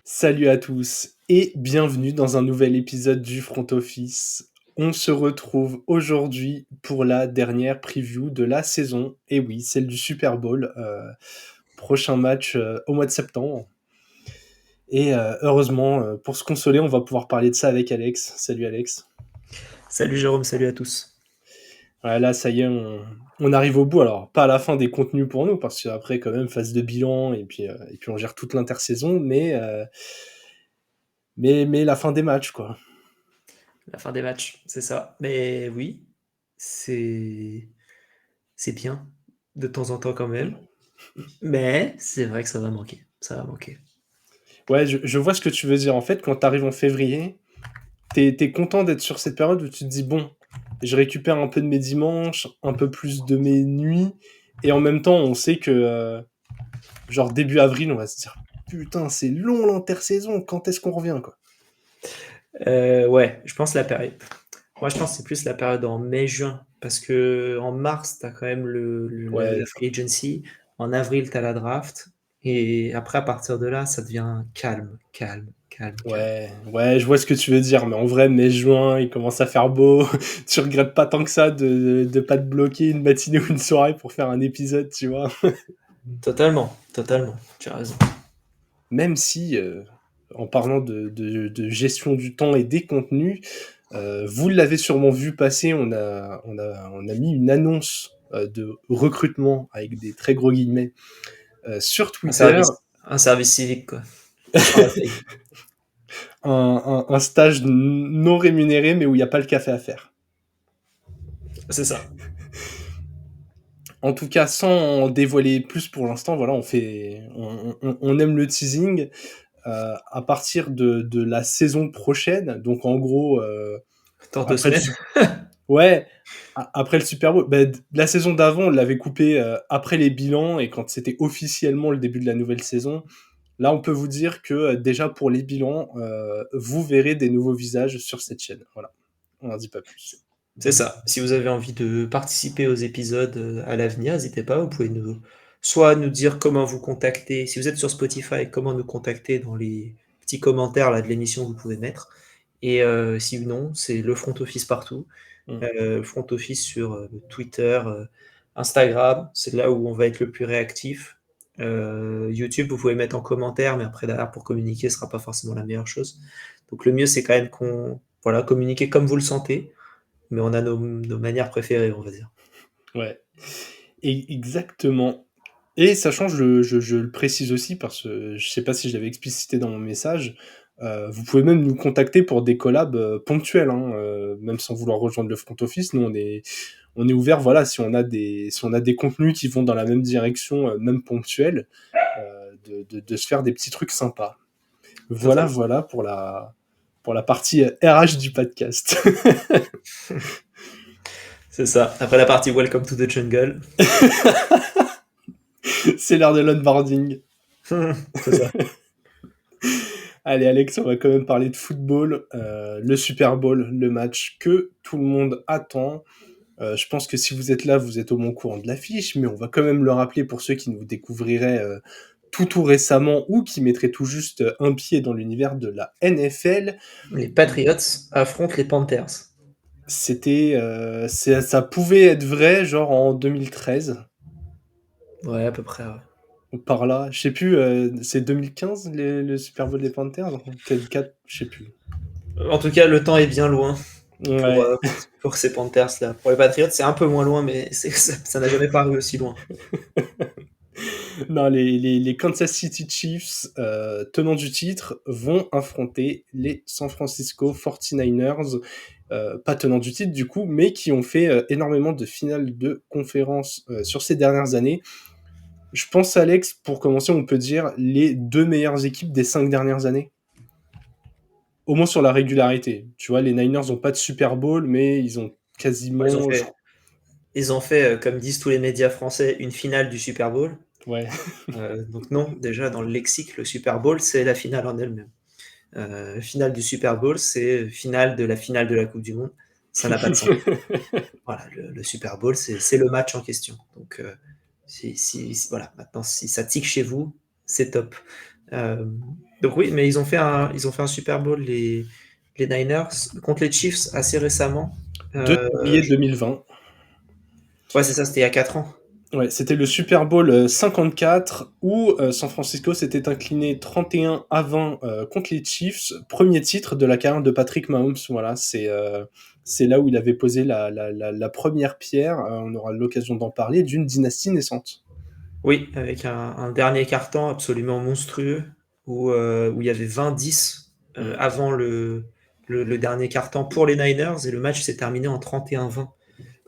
Salut à tous et bienvenue dans un nouvel épisode du Front Office. On se retrouve aujourd'hui pour la dernière preview de la saison. Et oui, celle du Super Bowl. Prochain match au mois de septembre. Et heureusement, pour se consoler, on va pouvoir parler de ça avec Alex. Salut Alex. Salut Jérôme, salut à tous. Ouais, là, ça y est, on arrive au bout. Alors, pas à la fin des contenus pour nous, parce qu'après, quand même, phase de bilan, et puis on gère toute l'intersaison, mais la fin des matchs, quoi. La fin des matchs, c'est ça. Mais oui, c'est c'est bien de temps en temps quand même. Mais c'est vrai que ça va manquer. Ça va manquer. Ouais, je vois ce que tu veux dire. En fait, quand t'arrives en février, t'es content d'être sur cette période où tu te dis, bon, je récupère un peu de mes dimanches, un peu plus de mes nuits, et en même temps, on sait que, genre, début avril, on va se dire, putain, c'est long l'intersaison, quand est-ce qu'on revient, quoi. Ouais, je pense la période. Moi, je pense que c'est plus la période en mai-juin. Parce que en mars, tu as quand même Ouais, la free agency. En avril, tu as la draft. Et après, à partir de là, ça devient calme, calme, calme, calme. ouais, je vois ce que tu veux dire, mais en vrai, mai-juin, il commence à faire beau, tu regrettes pas tant que ça de pas te bloquer une matinée ou une soirée pour faire un épisode, tu vois. Totalement, totalement. Tu as raison. Même si, en parlant de gestion du temps et des contenus, vous l'avez sûrement vu passer, on a mis une annonce de recrutement avec des très gros guillemets sur Twitter, Un service civique, quoi. Sur la paye. un stage non rémunéré mais où il n'y a pas le café à faire. C'est ça. En tout cas, sans en dévoiler plus pour l'instant, voilà, on aime le teasing. À partir de la saison prochaine, donc en gros, Dans deux après le semaines. Super Ouais, après le Super Bowl, la saison d'avant, on l'avait coupé après les bilans et quand c'était officiellement le début de la nouvelle saison. Là, on peut vous dire que déjà pour les bilans, vous verrez des nouveaux visages sur cette chaîne. Voilà, on n'en dit pas plus. C'est ça. Si vous avez envie de participer aux épisodes à l'avenir, n'hésitez pas. Vous pouvez soit nous dire comment vous contacter. Si vous êtes sur Spotify, comment nous contacter dans les petits commentaires là, de l'émission que vous pouvez mettre. Et si non, c'est le front office partout. Mm. Front office sur Twitter, Instagram. C'est là où on va être le plus réactif. YouTube, vous pouvez mettre en commentaire, mais après derrière pour communiquer, ce sera pas forcément la meilleure chose. Donc le mieux, c'est quand même qu'on voilà, communiquer comme vous le sentez. Mais on a nos manières préférées, on va dire. Ouais, et exactement. Et sachant, je le précise aussi parce que je sais pas si je l'avais explicité dans mon message, vous pouvez même nous contacter pour des collabs ponctuels, hein, même sans vouloir rejoindre le front office. Nous, on est ouvert, voilà, si on a des contenus qui vont dans la même direction, même ponctuels, de se faire des petits trucs sympas. Totalement. Voilà pour la partie RH du podcast. C'est ça. Après la partie Welcome to the Jungle. C'est l'heure de l'onboarding. C'est ça. Allez Alex, on va quand même parler de football, le Super Bowl, le match que tout le monde attend. Je pense que si vous êtes là, vous êtes au bon courant de l'affiche, mais on va quand même le rappeler pour ceux qui nous découvriraient tout récemment ou qui mettraient tout juste un pied dans l'univers de la NFL. Les Patriots affrontent les Panthers. Ça pouvait être vrai, genre en 2013, Ouais, à peu près. Ouais. ou par là. Je sais plus, c'est 2015 le Super Bowl des Panthers, peut-être 4, je sais plus. En tout cas, le temps est bien loin Ouais. pour ces Panthers-là. Pour les Patriots, c'est un peu moins loin, mais ça n'a jamais paru aussi loin. Non, les Kansas City Chiefs, tenants du titre, vont affronter les San Francisco 49ers, pas tenants du titre du coup, mais qui ont fait énormément de finales de conférence sur ces dernières années. Je pense, Alex, pour commencer, on peut dire les deux meilleures équipes des 5 dernières années. Au moins sur la régularité. Tu vois, les Niners n'ont pas de Super Bowl, mais ils ont Ouais, quasiment... ils ont fait, comme disent tous les médias français, une finale du Super Bowl. Ouais. Donc non, déjà dans le lexique, le Super Bowl, c'est la finale en elle-même. Finale du Super Bowl, c'est finale de la coupe du monde. Ça n'a pas de sens. Voilà, le Super Bowl, c'est le match en question. Donc, voilà, maintenant, si ça tique chez vous, c'est top. Donc oui, mais ils ont fait un Super Bowl, les Niners, contre les Chiefs assez récemment. 2 février Je 2020. Ouais, c'est ça, c'était il y a 4 ans. Ouais, c'était le Super Bowl 54 où San Francisco s'était incliné 31-20 contre les Chiefs. Premier titre de la carrière de Patrick Mahomes. Voilà, c'est là où il avait posé la première pierre. On aura l'occasion d'en parler, d'une dynastie naissante. Oui, avec un dernier quart-temps absolument monstrueux où il y avait 20-10 Mm. avant le dernier quart-temps pour les Niners et le match s'est terminé en 31-20.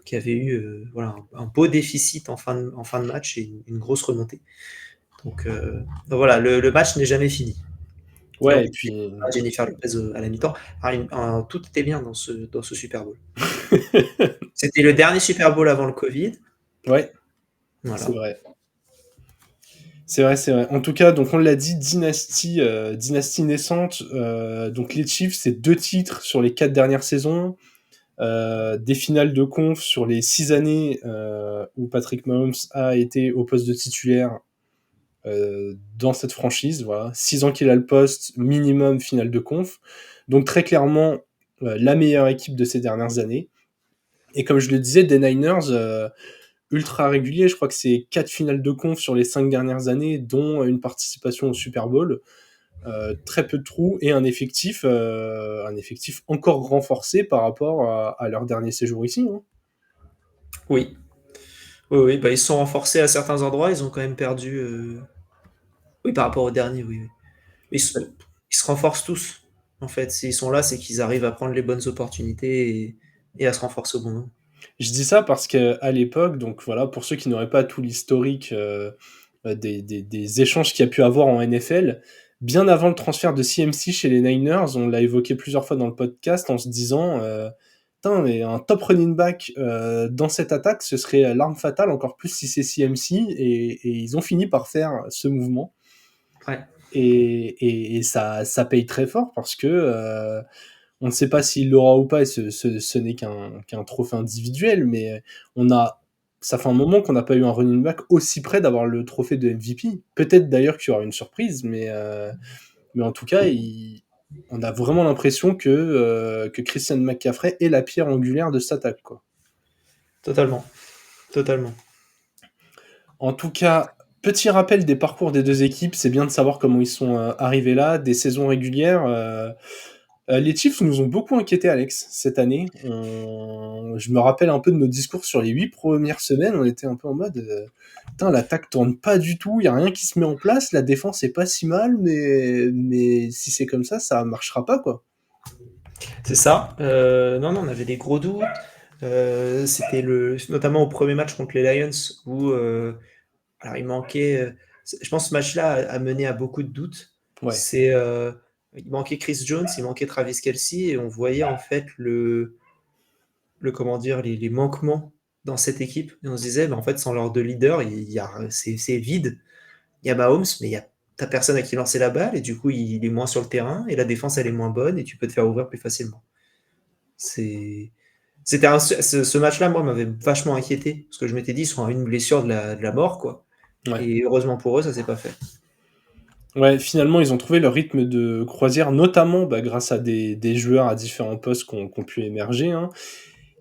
Qui avait eu voilà, un beau déficit en fin de match et une grosse remontée. Donc voilà, le match n'est jamais fini. Et on Ouais, et peut puis. pas Jennifer Lopez à la mi-temps. Tout était bien dans ce Super Bowl. C'était le dernier Super Bowl avant le Covid. Ouais, c'est Voilà. vrai. C'est vrai, c'est vrai. En tout cas, donc on l'a dit, dynastie naissante. Donc les Chiefs, c'est 2 titres sur les 4 dernières saisons. Des finales de conf sur les 6 années où Patrick Mahomes a été au poste de titulaire dans cette franchise. Voilà. 6 ans qu'il a le poste, minimum finale de conf. Donc très clairement, la meilleure équipe de ces dernières années. Et comme je le disais, des Niners, ultra régulier. Je crois que c'est 4 finales de conf sur les 5 dernières années, dont une participation au Super Bowl. Très peu de trous et un effectif encore renforcé par rapport à leur dernier séjour ici. Hein. Oui. Oui, oui, bah, ils se sont renforcés à certains endroits. Ils ont quand même perdu. Oui, par rapport au dernier, oui. Oui. Mais ils se renforcent tous. En fait, s'ils sont là, c'est qu'ils arrivent à prendre les bonnes opportunités et à se renforcer au bon moment. Je dis ça parce qu'à l'époque, donc voilà, pour ceux qui n'auraient pas tout l'historique des échanges qu'il y a pu avoir en NFL, bien avant le transfert de CMC chez les Niners, on l'a évoqué plusieurs fois dans le podcast en se disant putain, mais un top running back dans cette attaque, ce serait l'arme fatale, encore plus si c'est CMC, et ils ont fini par faire ce mouvement. Ouais, Et ça paye très fort parce que on ne sait pas s'il l'aura ou pas, et ce n'est qu'un trophée individuel, mais ça fait un moment qu'on n'a pas eu un running back aussi près d'avoir le trophée de MVP. Peut-être d'ailleurs qu'il y aura une surprise, mais en tout cas, on a vraiment l'impression que Christian McCaffrey est la pierre angulaire de cette attaque, quoi. totalement. Totalement. En tout cas, petit rappel des parcours des deux équipes, c'est bien de savoir comment ils sont arrivés là, des saisons régulières. Les Chiefs nous ont beaucoup inquiétés, Alex, cette année. Je me rappelle un peu de nos discours sur les 8 premières semaines. On était un peu en mode putain, l'attaque tourne pas du tout, il n'y a rien qui se met en place, la défense est pas si mal, mais si c'est comme ça marchera pas, quoi. C'est ça. Non, non, on avait des gros doutes. C'était notamment au premier match contre les Lions où alors il manquait. Je pense que ce match-là a mené à beaucoup de doutes. Ouais. Il manquait Chris Jones, il manquait Travis Kelce et on voyait en fait comment dire, les manquements dans cette équipe. Et on se disait, bah, en fait, sans leurs deux leaders, c'est vide. Il y a Mahomes, mais t'as personne à qui lancer la balle et du coup, il est moins sur le terrain et la défense, elle est moins bonne et tu peux te faire ouvrir plus facilement. C'est ce match-là, moi, m'avait vachement inquiété parce que je m'étais dit, ils sont à une blessure de la mort, quoi. Ouais. Et heureusement pour eux, ça s'est pas fait. Ouais, finalement, ils ont trouvé leur rythme de croisière, notamment grâce à des joueurs à différents postes qui ont pu émerger. Hein.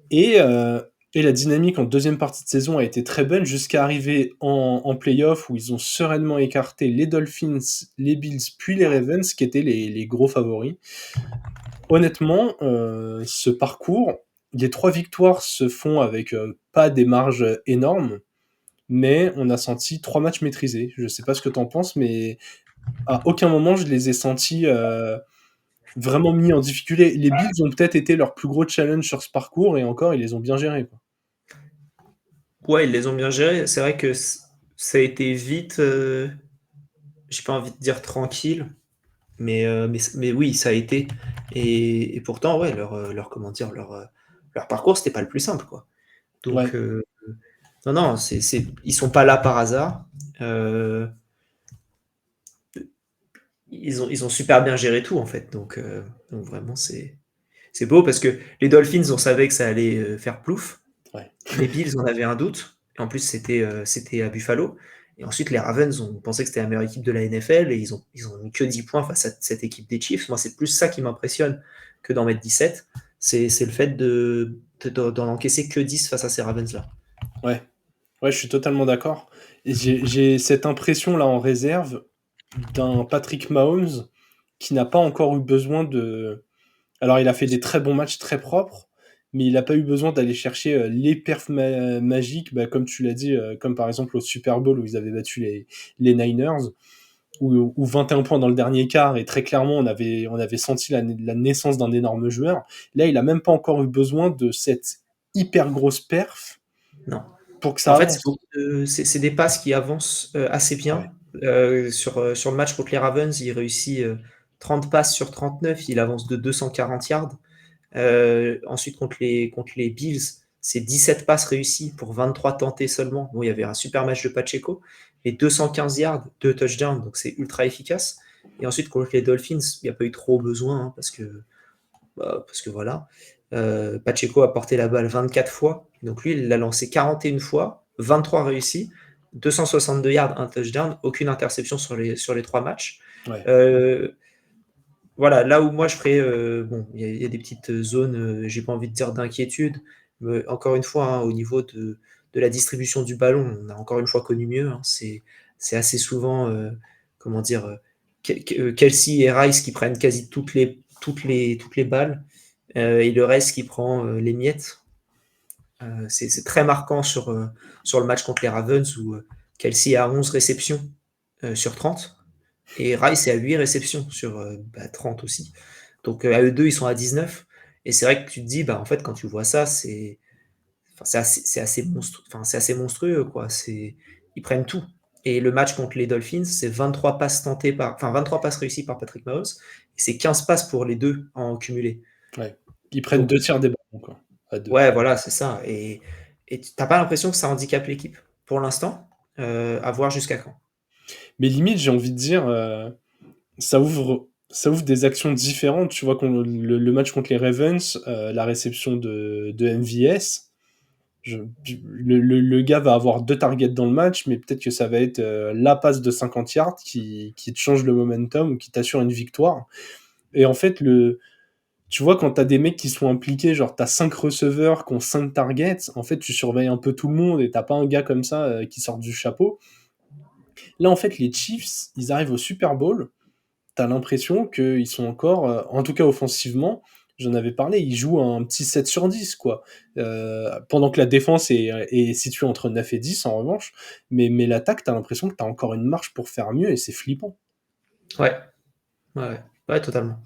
Et, euh, et la dynamique en deuxième partie de saison a été très bonne jusqu'à arriver en playoff où ils ont sereinement écarté les Dolphins, les Bills, puis les Ravens, qui étaient les gros favoris. Honnêtement, ce parcours, les 3 victoires se font avec pas des marges énormes, mais on a senti 3 matchs maîtrisés. Je sais pas ce que tu en penses, mais à aucun moment je les ai sentis vraiment mis en difficulté. Les Bills ont peut-être été leur plus gros challenge sur ce parcours, et encore, ils les ont bien gérés, quoi. Ouais, ils les ont bien gérés. C'est vrai que ça a été vite, j'ai pas envie de dire tranquille, mais oui, ça a été. Et pourtant, ouais, comment dire, leur parcours, c'était pas le plus simple, quoi. Donc, Ouais. Non, non, ils sont pas là par hasard. Ils ont super bien géré tout en fait. Donc vraiment, c'est beau parce que les Dolphins, on savait que ça allait faire plouf. Ouais. Les Bills, on avait un doute. Et en plus, c'était à Buffalo. Et ensuite, les Ravens, on pensait que c'était la meilleure équipe de la NFL et ils ont mis que 10 points face à cette équipe des Chiefs. Moi, c'est plus ça qui m'impressionne que d'en mettre 17. C'est le fait d'en encaisser que 10 face à ces Ravens-là. Ouais. Ouais, je suis totalement d'accord. Et j'ai cette impression là en réserve d'un Patrick Mahomes qui n'a pas encore eu besoin de. Alors, il a fait des très bons matchs très propres, mais il n'a pas eu besoin d'aller chercher les perfs magiques, bah, comme tu l'as dit, comme par exemple au Super Bowl où ils avaient battu les Niners, ou 21 points dans le dernier quart, et très clairement, on avait senti la naissance d'un énorme joueur. Là, il a même pas encore eu besoin de cette hyper grosse perf Non. pour que ça En fait, avance. c'est des passes qui avancent assez Ouais, bien. Sur le match contre les Ravens, il réussit 30 passes sur 39, il avance de 240 yards. Ensuite, contre les Bills, c'est 17 passes réussies pour 23 tentés seulement. Bon, il y avait un super match de Pacheco, mais 215 yards, 2 touchdowns, donc c'est ultra efficace. Et ensuite, contre les Dolphins, il n'y a pas eu trop besoin, hein, parce que voilà. Pacheco a porté la balle 24 fois, donc lui, il l'a lancé 41 fois, 23 réussis, 262 yards, un touchdown, aucune interception sur les 3 matchs. ouais. Euh, voilà, là où moi je ferais, bon, il y a des petites zones, j'ai pas envie de dire d'inquiétude, mais encore une fois, hein, au niveau de la distribution du ballon, on a encore une fois connu mieux, hein. C'est assez souvent, comment dire, Kelsey et Rice qui prennent quasi toutes les balles, et le reste qui prend les miettes. C'est très marquant sur le match contre les Ravens où Kelsey a 11 réceptions sur 30 et Rice est à 8 réceptions sur 30 aussi. Donc à eux deux, ils sont à 19. Et c'est vrai que tu te dis, bah, en fait, quand tu vois ça, c'est assez monstrueux, quoi. Ils prennent tout. Et le match contre les Dolphins, c'est 23 passes 23 passes réussies par Patrick Mahomes, et c'est 15 passes pour les deux en cumulé. Ouais. Ils prennent Donc, 2 tiers des ballons, quoi. À deux. ouais, voilà, c'est ça. Et tu n'as pas l'impression que ça handicape l'équipe pour l'instant, à voir jusqu'à quand. Mais limite, j'ai envie de dire, ça ouvre des actions différentes. Tu vois, le match contre les Ravens, la réception de MVS, le gars va avoir 2 targets dans le match, mais peut-être que ça va être la passe de 50 yards qui te change le momentum ou qui t'assure une victoire. Et en fait, tu vois, quand t'as des mecs qui sont impliqués, genre t'as 5 receveurs qui ont 5 targets, en fait, tu surveilles un peu tout le monde et t'as pas un gars comme ça qui sort du chapeau. Là, en fait, les Chiefs, ils arrivent au Super Bowl, t'as l'impression qu'ils sont encore, en tout cas offensivement, j'en avais parlé, ils jouent un petit 7 sur 10, quoi. Pendant que la défense est située entre 9 et 10, en revanche. Mais l'attaque, t'as l'impression que t'as encore une marche pour faire mieux et c'est flippant. Ouais, ouais, ouais, ouais, totalement.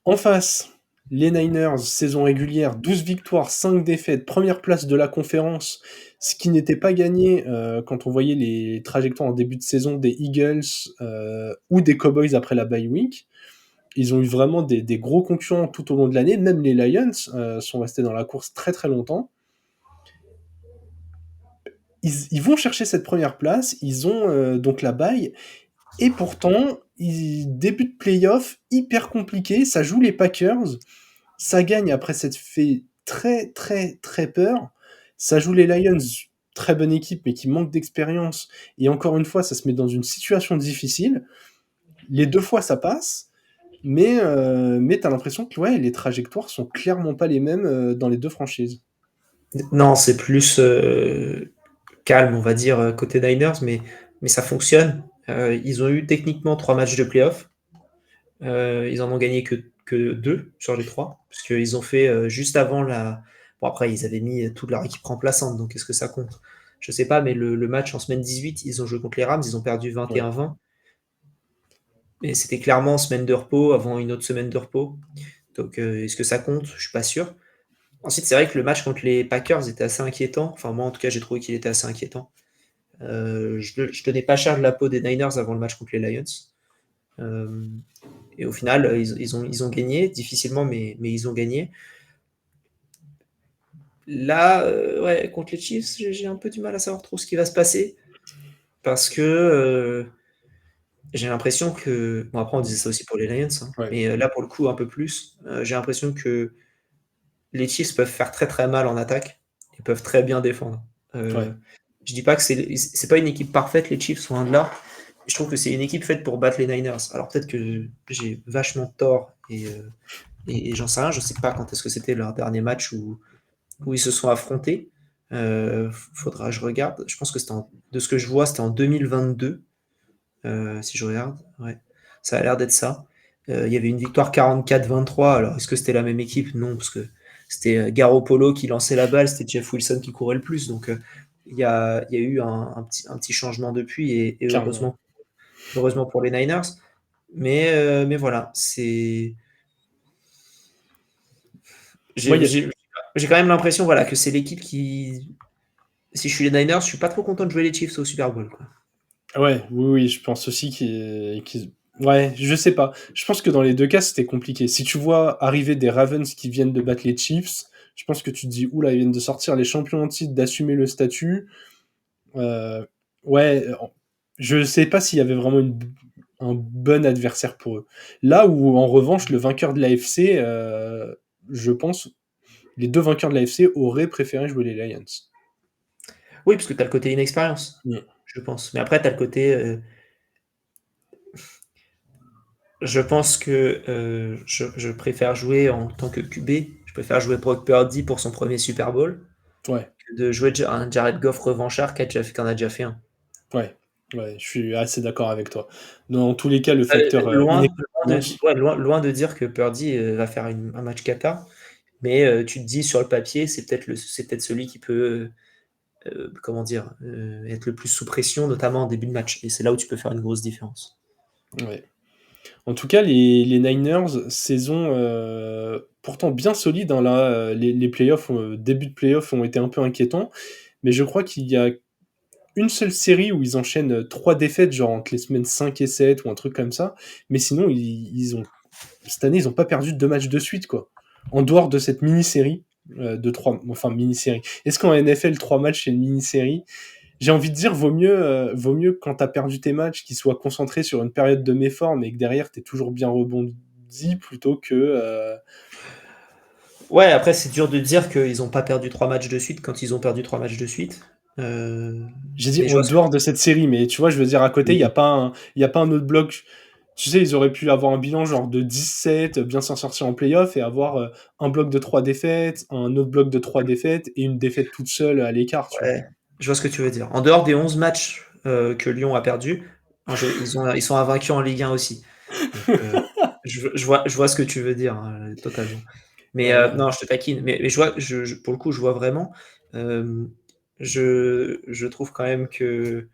En face, les Niners, saison régulière, 12 victoires, 5 défaites, première place de la conférence, ce qui n'était pas gagné quand on voyait les trajectoires en début de saison des Eagles ou des Cowboys après la bye week. Ils ont eu vraiment des gros concurrents tout au long de l'année. Même les Lions sont restés dans la course très très longtemps. Ils vont chercher cette première place. Ils ont donc la bye. Et pourtant, début de playoff hyper compliqué. Ça joue les Packers. Ça gagne après s'être fait très très très peur. Ça joue les Lions, très bonne équipe, mais qui manque d'expérience. Et encore une fois, ça se met dans une situation difficile. Les 2 fois, ça passe. Mais tu as l'impression que ouais, les trajectoires sont clairement pas les mêmes dans les deux franchises. Non, c'est plus calme, on va dire, côté Niners, mais ça fonctionne. Ils ont eu techniquement 3 matchs de playoff. Ils en ont gagné que 2 sur les 3, parce qu'ils ont fait juste avant la. Bon, après, ils avaient mis toute leur équipe remplaçante, donc est-ce que ça compte? Je sais pas, mais le match en semaine 18, ils ont joué contre les Rams, ils ont perdu Ouais. 21-20. Et c'était clairement semaine de repos avant une autre semaine de repos. Donc, est-ce que ça compte? Je suis pas sûr. Ensuite, c'est vrai que le match contre les Packers était assez inquiétant. Enfin, moi, en tout cas, j'ai trouvé qu'il était assez inquiétant. Je tenais pas cher de la peau des Niners avant le match contre les Lions. Euh, et au final, ils ont gagné, difficilement, mais ils ont gagné. Là, ouais, contre les Chiefs, j'ai un peu du mal à savoir trop ce qui va se passer parce que, j'ai l'impression que bon après on disait ça aussi pour les Lions, hein, Ouais, mais, là pour le coup un peu plus, j'ai l'impression que les Chiefs peuvent faire très, très mal en attaque et peuvent très bien défendre. ouais, Heu, je dis pas que c'est pas une équipe parfaite les Chiefs, loin de là. Je trouve que c'est une équipe faite pour battre les Niners. Alors peut-être que j'ai vachement tort et j'en sais rien, je sais pas quand est-ce que c'était leur dernier match où ils se sont affrontés. Faudra que je regarde. Je pense que c'était de ce que je vois, c'était en 2022, si je regarde, ouais. Ça a l'air d'être ça. Il y avait une victoire 44-23. Alors, est-ce que c'était la même équipe? Non, parce que c'était Garoppolo qui lançait la balle, c'était Jeff Wilson qui courait le plus. Donc, il y a eu un petit changement depuis et carrément. heureusement pour les Niners. Mais voilà, Moi, j'ai j'ai- j'ai quand même l'impression voilà, que c'est l'équipe qui. Si je suis les Niners, je suis pas trop content de jouer les Chiefs au Super Bowl, quoi. ouais, oui, oui, je pense aussi ouais, je sais pas. Je pense que dans les 2 cas, c'était compliqué. Si tu vois arriver des Ravens qui viennent de battre les Chiefs, je pense que tu te dis: «Ouh là, ils viennent de sortir les champions en titre, d'assumer le statut». Heu, ouais, je sais pas s'il y avait vraiment un bon adversaire pour eux. Là où, en revanche, le vainqueur de l'AFC, je pense, les 2 vainqueurs de l'AFC auraient préféré jouer les Lions. Oui, parce que tu as le côté inexpérience, Mmh. je pense. Mais après, tu as le côté, je pense que, je préfère jouer en tant que QB, je préfère jouer Brock Purdy pour son premier Super Bowl Ouais. que de jouer un Jared Goff revanchard qui en a déjà fait un. Ouais, ouais, je suis assez d'accord avec toi. Dans tous les cas, le facteur, Loin de inexpérience, ouais, loin de dire que Purdy, va faire un match cata, mais, tu te dis sur le papier, c'est peut-être celui qui peut, comment dire? Être le plus sous pression, notamment en début de match et c'est là où tu peux faire une grosse différence. ouais. En tout cas, les Niners, saison, pourtant bien solide, hein, là, les playoffs, début de playoffs ont été un peu inquiétants, mais je crois qu'il y a une seule série où ils enchaînent, 3 défaites, genre entre les semaines 5 et 7 ou un truc comme ça, mais sinon ils ont cette année, ils ont pas perdu de 2 matchs de suite, quoi. En dehors de cette mini-série, de 3, enfin mini-série. Est-ce qu'en NFL, 3 matchs, c'est une mini-série? J'ai envie de dire, vaut mieux quand tu as perdu tes matchs qu'ils soient concentrés sur une période de méforme et que derrière tu es toujours bien rebondi plutôt que. Ouais, après, c'est dur de dire qu'ils ont pas perdu 3 matchs de suite quand ils ont perdu 3 matchs de suite. J'ai dit Mais je en vois ce que dehors de cette série, mais tu vois, je veux dire, à côté, oui. il y a pas un autre bloc. Tu sais, ils auraient pu avoir un bilan genre de 17, bien s'en sortir en playoff et avoir un bloc de 3 défaites, un autre bloc de 3 défaites et une défaite toute seule à l'écart, tu vois. Ouais, je vois ce que tu veux dire. En dehors des 11 matchs, que Lyon a perdus, ils sont invaincus en Ligue 1 aussi. Donc, je vois ce que tu veux dire, hein, totalement. Mais, Euh, non, je te taquine, mais pour le coup, je vois vraiment. Hem, je trouve quand même que,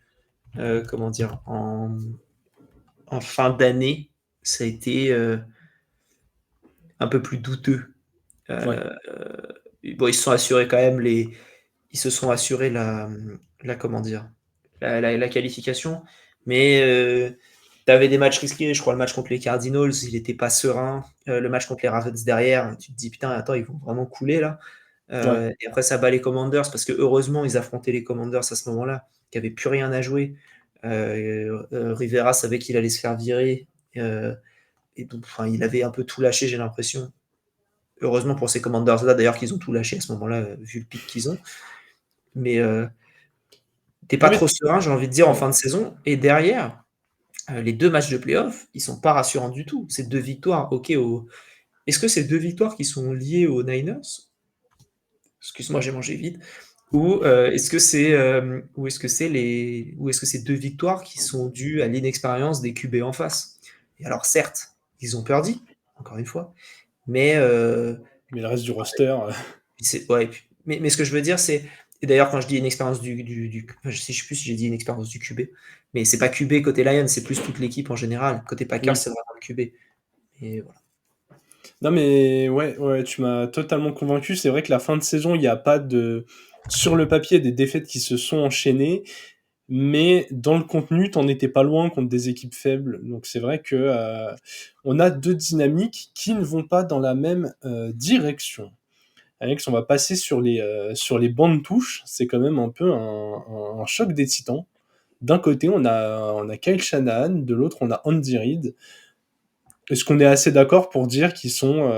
comment dire? En fin d'année, ça a été, un peu plus douteux. ouais, Heu, bon, ils se sont assurés la comment dire? La qualification, mais, tu avais des matchs risqués. Je crois le match contre les Cardinals, il était pas serein. Le match contre les Ravens derrière, tu te dis: «Putain, attends, ils vont vraiment couler là». ouais, Et après ça bat les Commanders parce que heureusement ils affrontaient les Commanders à ce moment-là, qui avaient plus rien à jouer. Rivera savait qu'il allait se faire virer, heu et donc enfin, il avait un peu tout lâché, j'ai l'impression. Heureusement pour ces Commanders-là d'ailleurs qu'ils ont tout lâché à ce moment-là, vu le pic qu'ils ont. Mais, tu non pas mais trop serein, j'ai envie de dire, en ouais, fin de saison. Et derrière, les 2 matchs de playoff, ils sont pas rassurants du tout. Ces 2 victoires, OK, est-ce que ces 2 victoires qui sont liées aux Niners? Excuse-moi, j'ai mangé vite. Ou est-ce que c'est 2 victoires qui sont dues à l'inexpérience des QB en face? Et alors certes, ils ont perdu, encore une fois, mais, mais le reste du roster, ouais, et puis mais ce que je veux dire, c'est et d'ailleurs quand je dis une expérience enfin, je sais plus si j'ai dit une expérience du QB, mais c'est pas QB côté Lions, c'est plus toute l'équipe en général. Côté Packers, oui. c'est vraiment le QB et voilà. Non mais ouais, ouais, tu m'as totalement convaincu. C'est vrai que la fin de saison, il y a pas de sur le papier, des défaites qui se sont enchaînées, mais dans le contenu, tu en étais pas loin contre des équipes faibles. Donc c'est vrai que, on a 2 dynamiques qui ne vont pas dans la même, direction. Alex, on va passer sur les bancs de touche. C'est quand même un peu un choc des titans. D'un côté, on a Kyle Shanahan, de l'autre, on a Andy Reid. Est-ce qu'on est assez d'accord pour dire qu'ils sont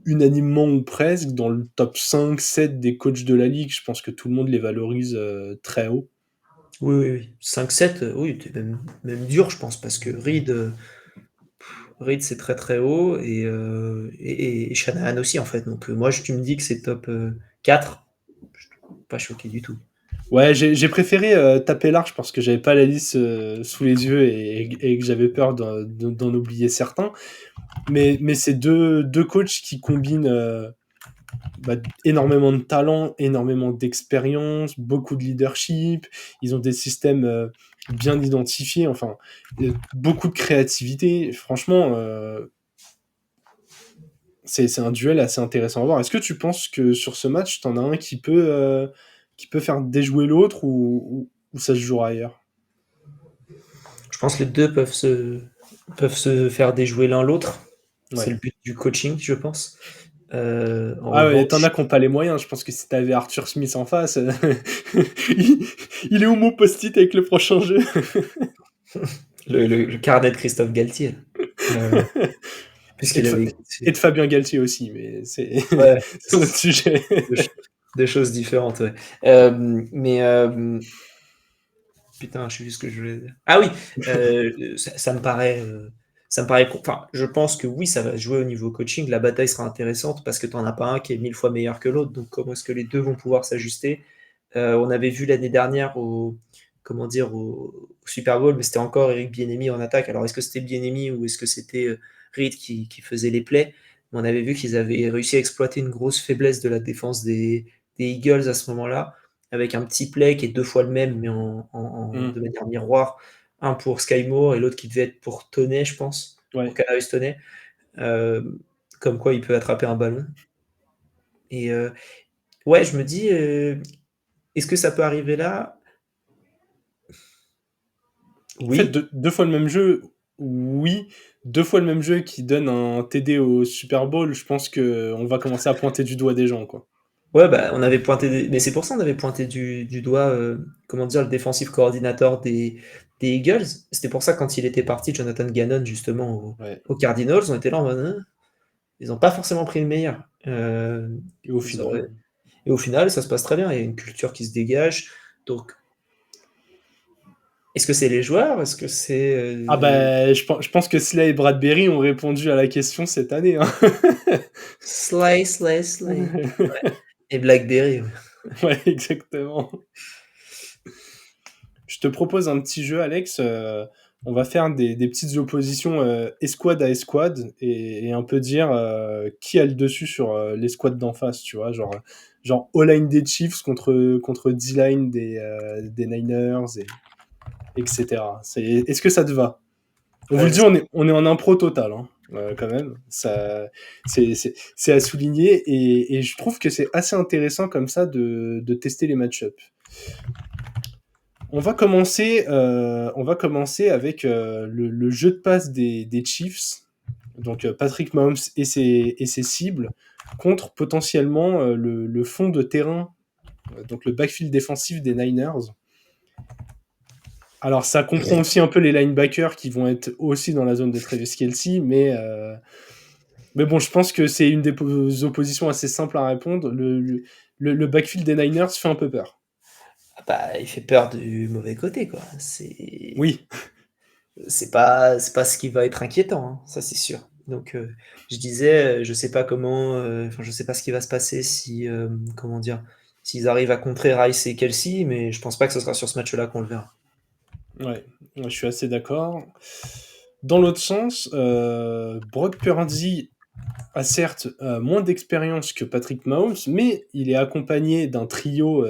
unanimement ou presque dans le top 5-7 des coachs de la ligue? Je pense que tout le monde les valorise très haut. Oui, oui, oui. 5-7, oui, t'es même dur, je pense, parce que Reed c'est très très haut et Shanahan aussi, en fait. Donc, moi, tu me dis que c'est top 4, je suis pas choqué du tout. Ouais, j'ai préféré taper large parce que j'avais pas la liste sous les yeux et que j'avais peur d'en oublier certains. Mais c'est deux coachs qui combinent énormément de talent, énormément d'expérience, beaucoup de leadership. Ils ont des systèmes bien identifiés, enfin, beaucoup de créativité. Franchement, c'est un duel assez intéressant à voir. Est-ce que tu penses que sur ce match, t'en as un qui peut faire déjouer l'autre ou ça se jouera ailleurs? Je pense que les deux peuvent se faire déjouer l'un l'autre. C'est Ouais. le but du coaching, je pense. En Ah ouais, t'en revanche, as qui n'ont pas les moyens. Je pense que si t'avais Arthur Smith en face, il, il est homo post-it avec le prochain jeu. le carnet de Christophe Galtier, euh, et, puisqu'il de, avait écrit et dessus. de Fabien Galtier aussi, mais c'est Ouais, c'est un autre sujet. deux, deux choses différentes. Ouais. Mais putain, je sais plus ce que je voulais dire. Ah oui, ça me paraît. Enfin, je pense que oui, ça va jouer au niveau coaching. La bataille sera intéressante parce que tu n'en as pas un qui est 1000 fois meilleur que l'autre. Donc, comment est-ce que les deux vont pouvoir s'ajuster? On avait vu l'année dernière comment dire, au Super Bowl, mais c'était encore Eric Bieniemy en attaque. Alors, est-ce que c'était Bieniemy ou est-ce que c'était Reed qui faisait les plays? Mais on avait vu qu'ils avaient réussi à exploiter une grosse faiblesse de la défense des Eagles à ce moment-là, avec un petit play qui est deux fois le même, mais de Mm, manière miroir. Un pour Sky Moore et l'autre qui devait être pour Toney, je pense, pour ouais. Kadarius Toney. Euh, comme quoi il peut attraper un ballon. Et ouais, je me dis, est-ce que ça peut arriver là? En fait, Oui. deux fois le même jeu, oui. Deux fois le même jeu qui donne un TD au Super Bowl, je pense qu'on va commencer à pointer du doigt des gens, quoi. Ouais, bah, on avait pointé, mais c'est pour ça qu'on avait pointé du doigt, comment dire, le défensif coordinateur des Eagles. C'était pour ça quand il était parti, Jonathan Gannon, justement, Ouais. aux Cardinals, on était là en mode, hein, ils n'ont pas forcément pris le meilleur. Et au Ils final. auraient- Et au final, ça se passe très bien. Il y a une culture qui se dégage. Donc, est-ce que c'est les joueurs? Est-ce que c'est Ah bah, je pense que Slay et Bradbury ont répondu à la question cette année, hein. Slay, Slay, Slay? Et Blackberry, ouais. Ouais, exactement. Je te propose un petit jeu, Alex. On va faire des petites oppositions escouade à escouade et un peu dire qui a le dessus sur l'escouade d'en face, tu vois. Genre O-line des Chiefs contre D-line des Niners, etc. Est-ce que ça te va? On vous le Ouais, dit, on est en impro total, hein, quand même. C'est à souligner et je trouve que c'est assez intéressant comme ça de tester les match-ups. On va commencer avec le jeu de passe des Chiefs, donc Patrick Mahomes et ses cibles, contre potentiellement le fond de terrain, donc le backfield défensif des Niners. Alors ça comprend aussi un peu les linebackers qui vont être aussi dans la zone de Travis Kelce, mais bon, je pense que c'est une des oppositions assez simples à répondre. Le backfield des Niners fait un peu peur. ah bah, il fait peur du mauvais côté, quoi. Oui, C'est pas ce qui va être inquiétant, hein, ça c'est sûr. Donc, je disais, je sais pas comment, enfin, je sais pas ce qui va se passer si, comment dire, s'ils arrivent à contrer Rice et Kelsey, mais je pense pas que ce sera sur ce match-là qu'on le verra. ouais, je suis assez d'accord. Dans l'autre sens, Brock Purdy a certes moins d'expérience que Patrick Mahomes, mais il est accompagné d'un trio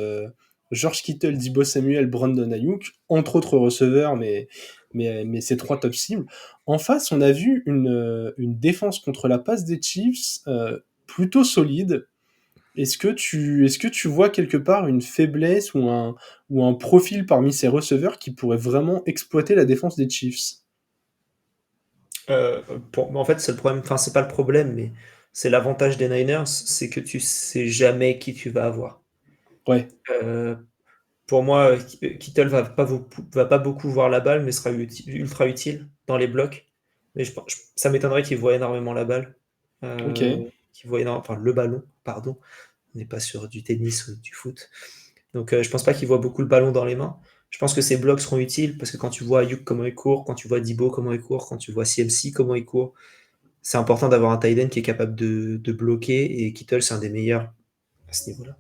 George Kittle, Deebo Samuel, Brandon Ayuk, entre autres receveurs, mais ces trois top cibles. En face, on a vu une défense contre la passe des Chiefs plutôt solide. Est-ce que tu vois quelque part une faiblesse ou un profil parmi ces receveurs qui pourrait vraiment exploiter la défense des Chiefs? En fait, c'est le problème, enfin, c'est pas le problème, mais c'est l'avantage des Niners, c'est que tu sais jamais qui tu vas avoir. Ouais, Heu, pour moi, Kittle va pas beaucoup voir la balle, mais sera ultra utile dans les blocs. Mais ça m'étonnerait qu'il voit énormément la balle, OK. qu'il voit enfin le ballon, pardon. On n'est pas sur du tennis ou du foot. Donc je pense pas qu'il voit beaucoup le ballon dans les mains. Je pense que ces blocs seront utiles parce que quand tu vois Ayuk comment il court, quand tu vois Deebo comment il court, quand tu vois CMC comment il court, c'est important d'avoir un tight end qui est capable de bloquer et Kittle, c'est un des meilleurs à ce niveau-là.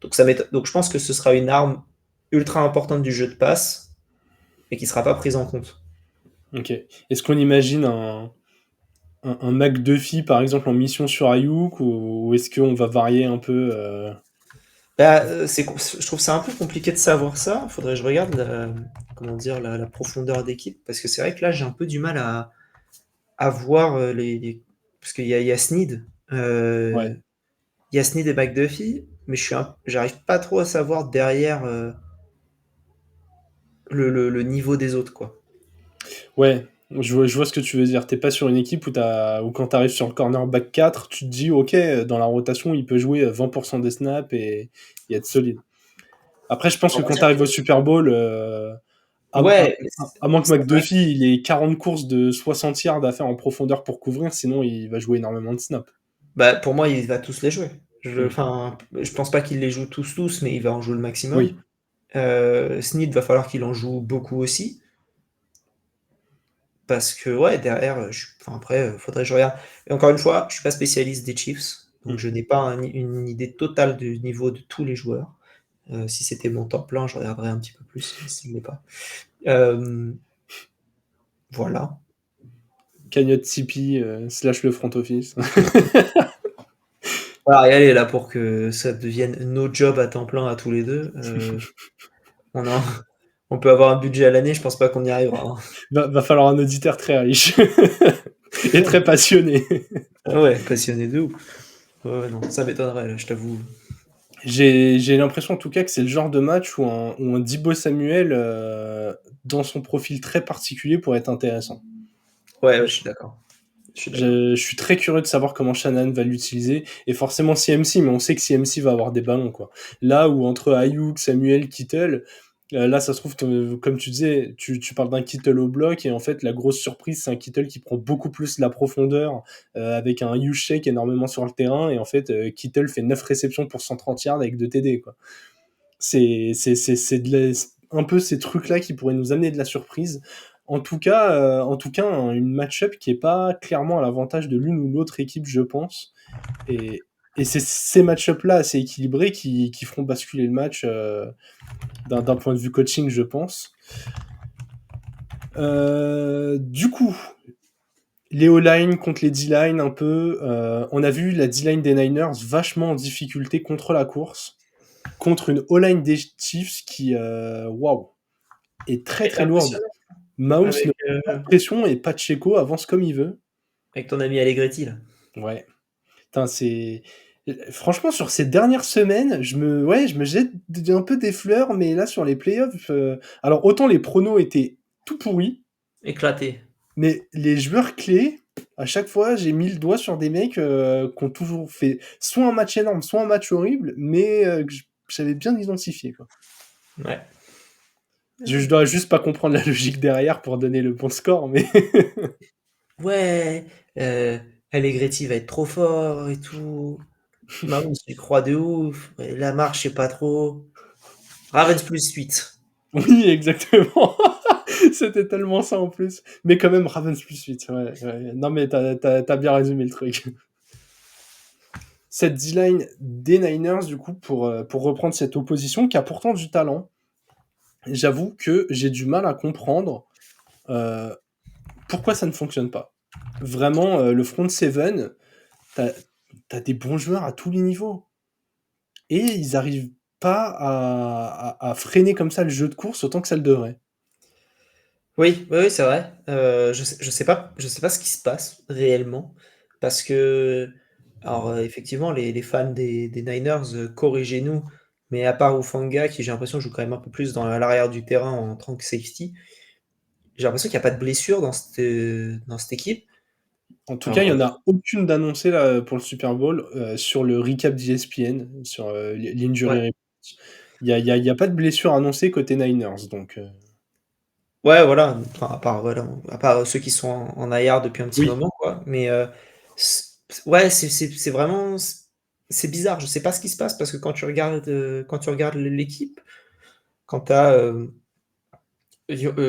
Donc je pense que ce sera une arme ultra importante du jeu de passe et qui sera pas prise en compte. OK. Est-ce qu'on imagine un McDuffie, par exemple, en mission sur Ayuk ou est-ce qu'on va varier un peu, Bah, je trouve ça un peu compliqué de savoir ça. Faudrait que je regarde comment dire, la profondeur d'équipe parce que c'est vrai que là j'ai un peu du mal à voir parce qu'il y a Snead, Ouais. il y a Snead et McDuffie, mais j'arrive pas trop à savoir derrière le niveau des autres, quoi. Ouais, je vois ce que tu veux dire. T'es pas sur une équipe où quand tu arrives sur le cornerback 4, tu te dis: «OK, dans la rotation, il peut jouer, 20 des snaps et être solide». Après, je pense On que va quand tu dire arrives que au Super Bowl, ouais, mais à moins que c'est vrai. McDuffie, il ait 40 courses de 60 yards à faire en profondeur pour couvrir, sinon il va jouer énormément de snaps. Bah, pour moi, il va tous les jouer. Mmh. Enfin, je pense pas qu'il les joue tous, mais il va en jouer le maximum. Oui. Snead, va falloir qu'il en joue beaucoup aussi. Parce que, ouais, derrière, enfin, après, faudrait que je regarde. Et encore une fois, je suis pas spécialiste des Chiefs, donc Mmh. je n'ai pas une idée totale du niveau de tous les joueurs. Si c'était mon temps plein, je regarderais un petit peu plus, mais ça ne l'est pas. Euh, voilà. Cagnotte Tipeee, / le front office. Voilà, et allez, là, pour que ça devienne nos jobs à temps plein à tous les deux, on a, on peut avoir un budget à l'année, je pense pas qu'on y arrivera, hein. Va falloir un auditeur très riche et très passionné. Ah ouais, passionné de ouf. Ouais, ouais, non, ça m'étonnerait, là, je t'avoue. J'ai l'impression en tout cas que c'est le genre de match où un Deebo Samuel, dans son profil très particulier, pourrait être intéressant. Ouais, ouais, je suis d'accord. Je suis d'accord. Je suis très curieux de savoir comment Shanahan va l'utiliser et forcément CMC, mais on sait que CMC va avoir des ballons, quoi. Là où entre Ayuk, Samuel, Kittle, là ça se trouve, comme tu disais, tu parles d'un Kittle au bloc et en fait la grosse surprise c'est un Kittle qui prend beaucoup plus la profondeur, avec un Juszczyk énormément sur le terrain et en fait Kittle fait 9 réceptions pour 130 yards avec 2 TD, quoi. C'est un peu ces trucs-là qui pourraient nous amener de la surprise. En tout cas, une match-up qui est pas clairement à l'avantage de l'une ou l'autre équipe, je pense. Et c'est ces match-up-là assez équilibrés qui feront basculer le match, d'un point de vue coaching, je pense. Du coup, les O-line contre les D-line un peu. On a vu la D-line des Niners vachement en difficulté contre la course, contre une O-line des Chiefs qui, waouh, est très très lourde. Impressionnant Mahomes ne avec, met pas de pression et Pacheco avance comme il veut. avec ton ami Allegretti, là. Ouais. Putain, franchement, sur ces dernières semaines, je me jette un peu des fleurs, mais là, sur les playoffs, alors autant les pronos étaient tout pourris, Éclaté. mais les joueurs clés, à chaque fois, j'ai mis le doigt sur des mecs qui ont toujours fait soit un match énorme, soit un match horrible, mais que j'avais bien identifié, quoi. Ouais. Je dois juste pas comprendre la logique derrière pour donner le bon score, mais Ouais, Allegretti va être trop fort et tout. Mahomes, j'y crois de ouf. Ouais, la marche, je sais pas trop. Ravens +8. oui, exactement. C'était tellement ça en plus. Mais quand même, Ravens +8. Ouais, ouais. Non, mais t'as bien résumé le truc. Cette D-line des Niners, du coup, pour reprendre cette opposition, qui a pourtant du talent, j'avoue que j'ai du mal à comprendre euh, pourquoi ça ne fonctionne pas. Vraiment, le front seven, t'as as des bons joueurs à tous les niveaux. Et ils arrivent pas à freiner comme ça le jeu de course autant que ça le devrait. Oui, oui, oui, c'est vrai. Je sais pas ce qui se passe réellement parce que alors, effectivement, les fans des Niners, corrigez-nous, mais à part Hufanga qui, j'ai l'impression, joue quand même un peu plus à l'arrière du terrain en tant que safety, j'ai l'impression qu'il y a pas de blessure dans cette équipe En tout cas, il y Alors, en a aucune d'annoncée là, pour le Super Bowl, sur le recap d'ESPN, sur, l'injury ouais. report. Il y a pas de blessure annoncée côté Niners, donc Ouais, voilà, enfin, voilà, à part ceux qui sont en IR depuis un petit oui. moment, quoi, mais ouais, c'est vraiment c'est bizarre. Je sais pas ce qui se passe parce que quand tu regardes l'équipe, quand tu as,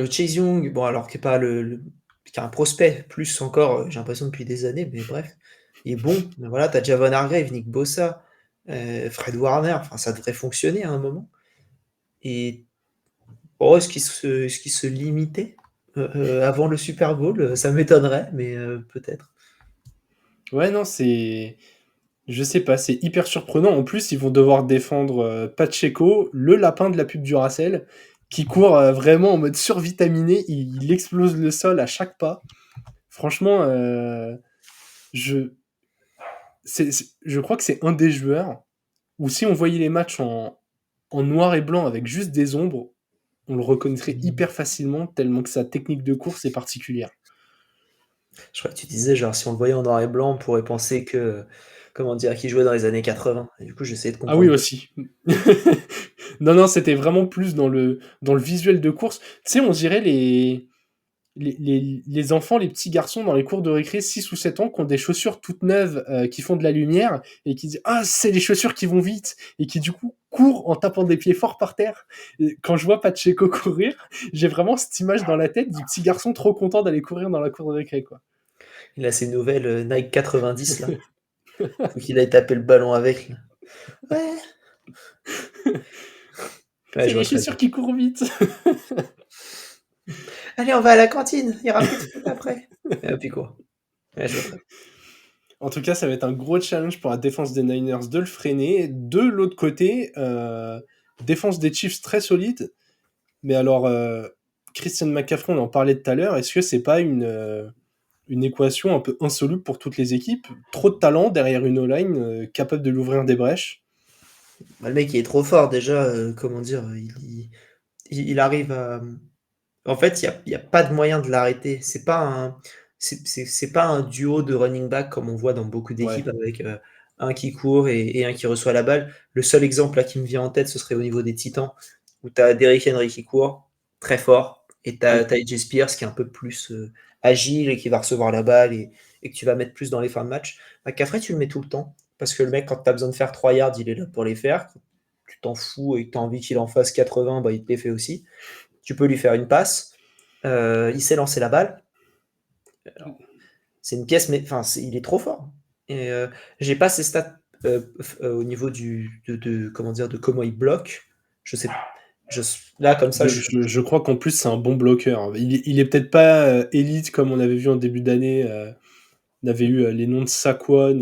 Chase Young, bon, alors qui est pas qui est un prospect plus encore, j'ai l'impression depuis des années, mais bref, il est bon, mais voilà, tu as Javon Hargrave, Nick Bosa, Fred Warner, enfin ça devrait fonctionner à un moment et oh, est-ce qu'ils se limitaient, avant le Super Bowl? Ça m'étonnerait, mais peut-être. Ouais, non, c'est je sais pas, c'est hyper surprenant. En plus, ils vont devoir défendre, Pacheco, le lapin de la pub Duracell, qui court, vraiment en mode survitaminé. Il explose le sol à chaque pas. Franchement, je je crois que c'est un des joueurs où si on voyait les matchs en noir et blanc avec juste des ombres, on le reconnaîtrait Mmh. hyper facilement tellement que sa technique de course est particulière. Je crois que tu disais, genre, si on le voyait en noir et blanc, on pourrait penser que, comment dire? Qu'il jouait dans les années 80 et du coup, j'essayais de Ah oui comprendre pourquoi. aussi. Non, non, c'était vraiment plus dans le visuel de course. Tu sais, on dirait les enfants, les petits garçons dans les cours de récré 6 ou 7 ans qui ont des chaussures toutes neuves, qui font de la lumière et qui disent: «Ah, c'est les chaussures qui vont vite» et qui du coup courent en tapant des pieds forts par terre. Et quand je vois Pacheco courir, j'ai vraiment cette image dans la tête du petit garçon trop content d'aller courir dans la cour de récré, quoi. Il a ses nouvelles, Nike 90 là, faut qu'il aille taper le ballon avec là. Ouais, ouais, C'est je les vois très bien. chaussures qui courent vite. «Allez, on va à la cantine, il y aura plus de foot après» et puis quoi. Ouais, je vois très bien. En tout cas, ça va être un gros challenge pour la défense des Niners de le freiner. De l'autre côté, défense des Chiefs très solide. Mais alors, Christian McCaffrey, on en parlait tout à l'heure, est-ce que c'est pas une équation un peu insoluble pour toutes les équipes? Trop de talent derrière une O-line, capable de l'ouvrir des brèches? Bah, le mec il est trop fort déjà, comment dire? Il arrive à, en fait, il y a pas de moyen de l'arrêter. C'est pas un duo de running back comme on voit dans beaucoup d'équipes Ouais. avec, un qui court et un qui reçoit la balle. Le seul exemple là qui me vient en tête, ce serait au niveau des Titans, où tu as Derrick Henry qui court, très fort, et tu as Mmh. AJ Spears qui est un peu plus, agile et qui va recevoir la balle et que tu vas mettre plus dans les fins de match. McCaffrey, tu le mets tout le temps parce que le mec, quand tu as besoin de faire 3 yards, il est là pour les faire. Quand tu t'en fous et que tu as envie qu'il en fasse 80, bah, il te les fait aussi. Tu peux lui faire une passe, il sait lancer la balle. C'est une pièce, mais enfin, il est trop fort. Et j'ai pas ses stats au niveau comment dire, de comment il bloque. Je sais, je, là comme ça, Je crois qu'en plus, c'est un bon bloqueur. Il est peut-être pas, élite comme on avait vu en début d'année, on avait eu, les noms de Saquon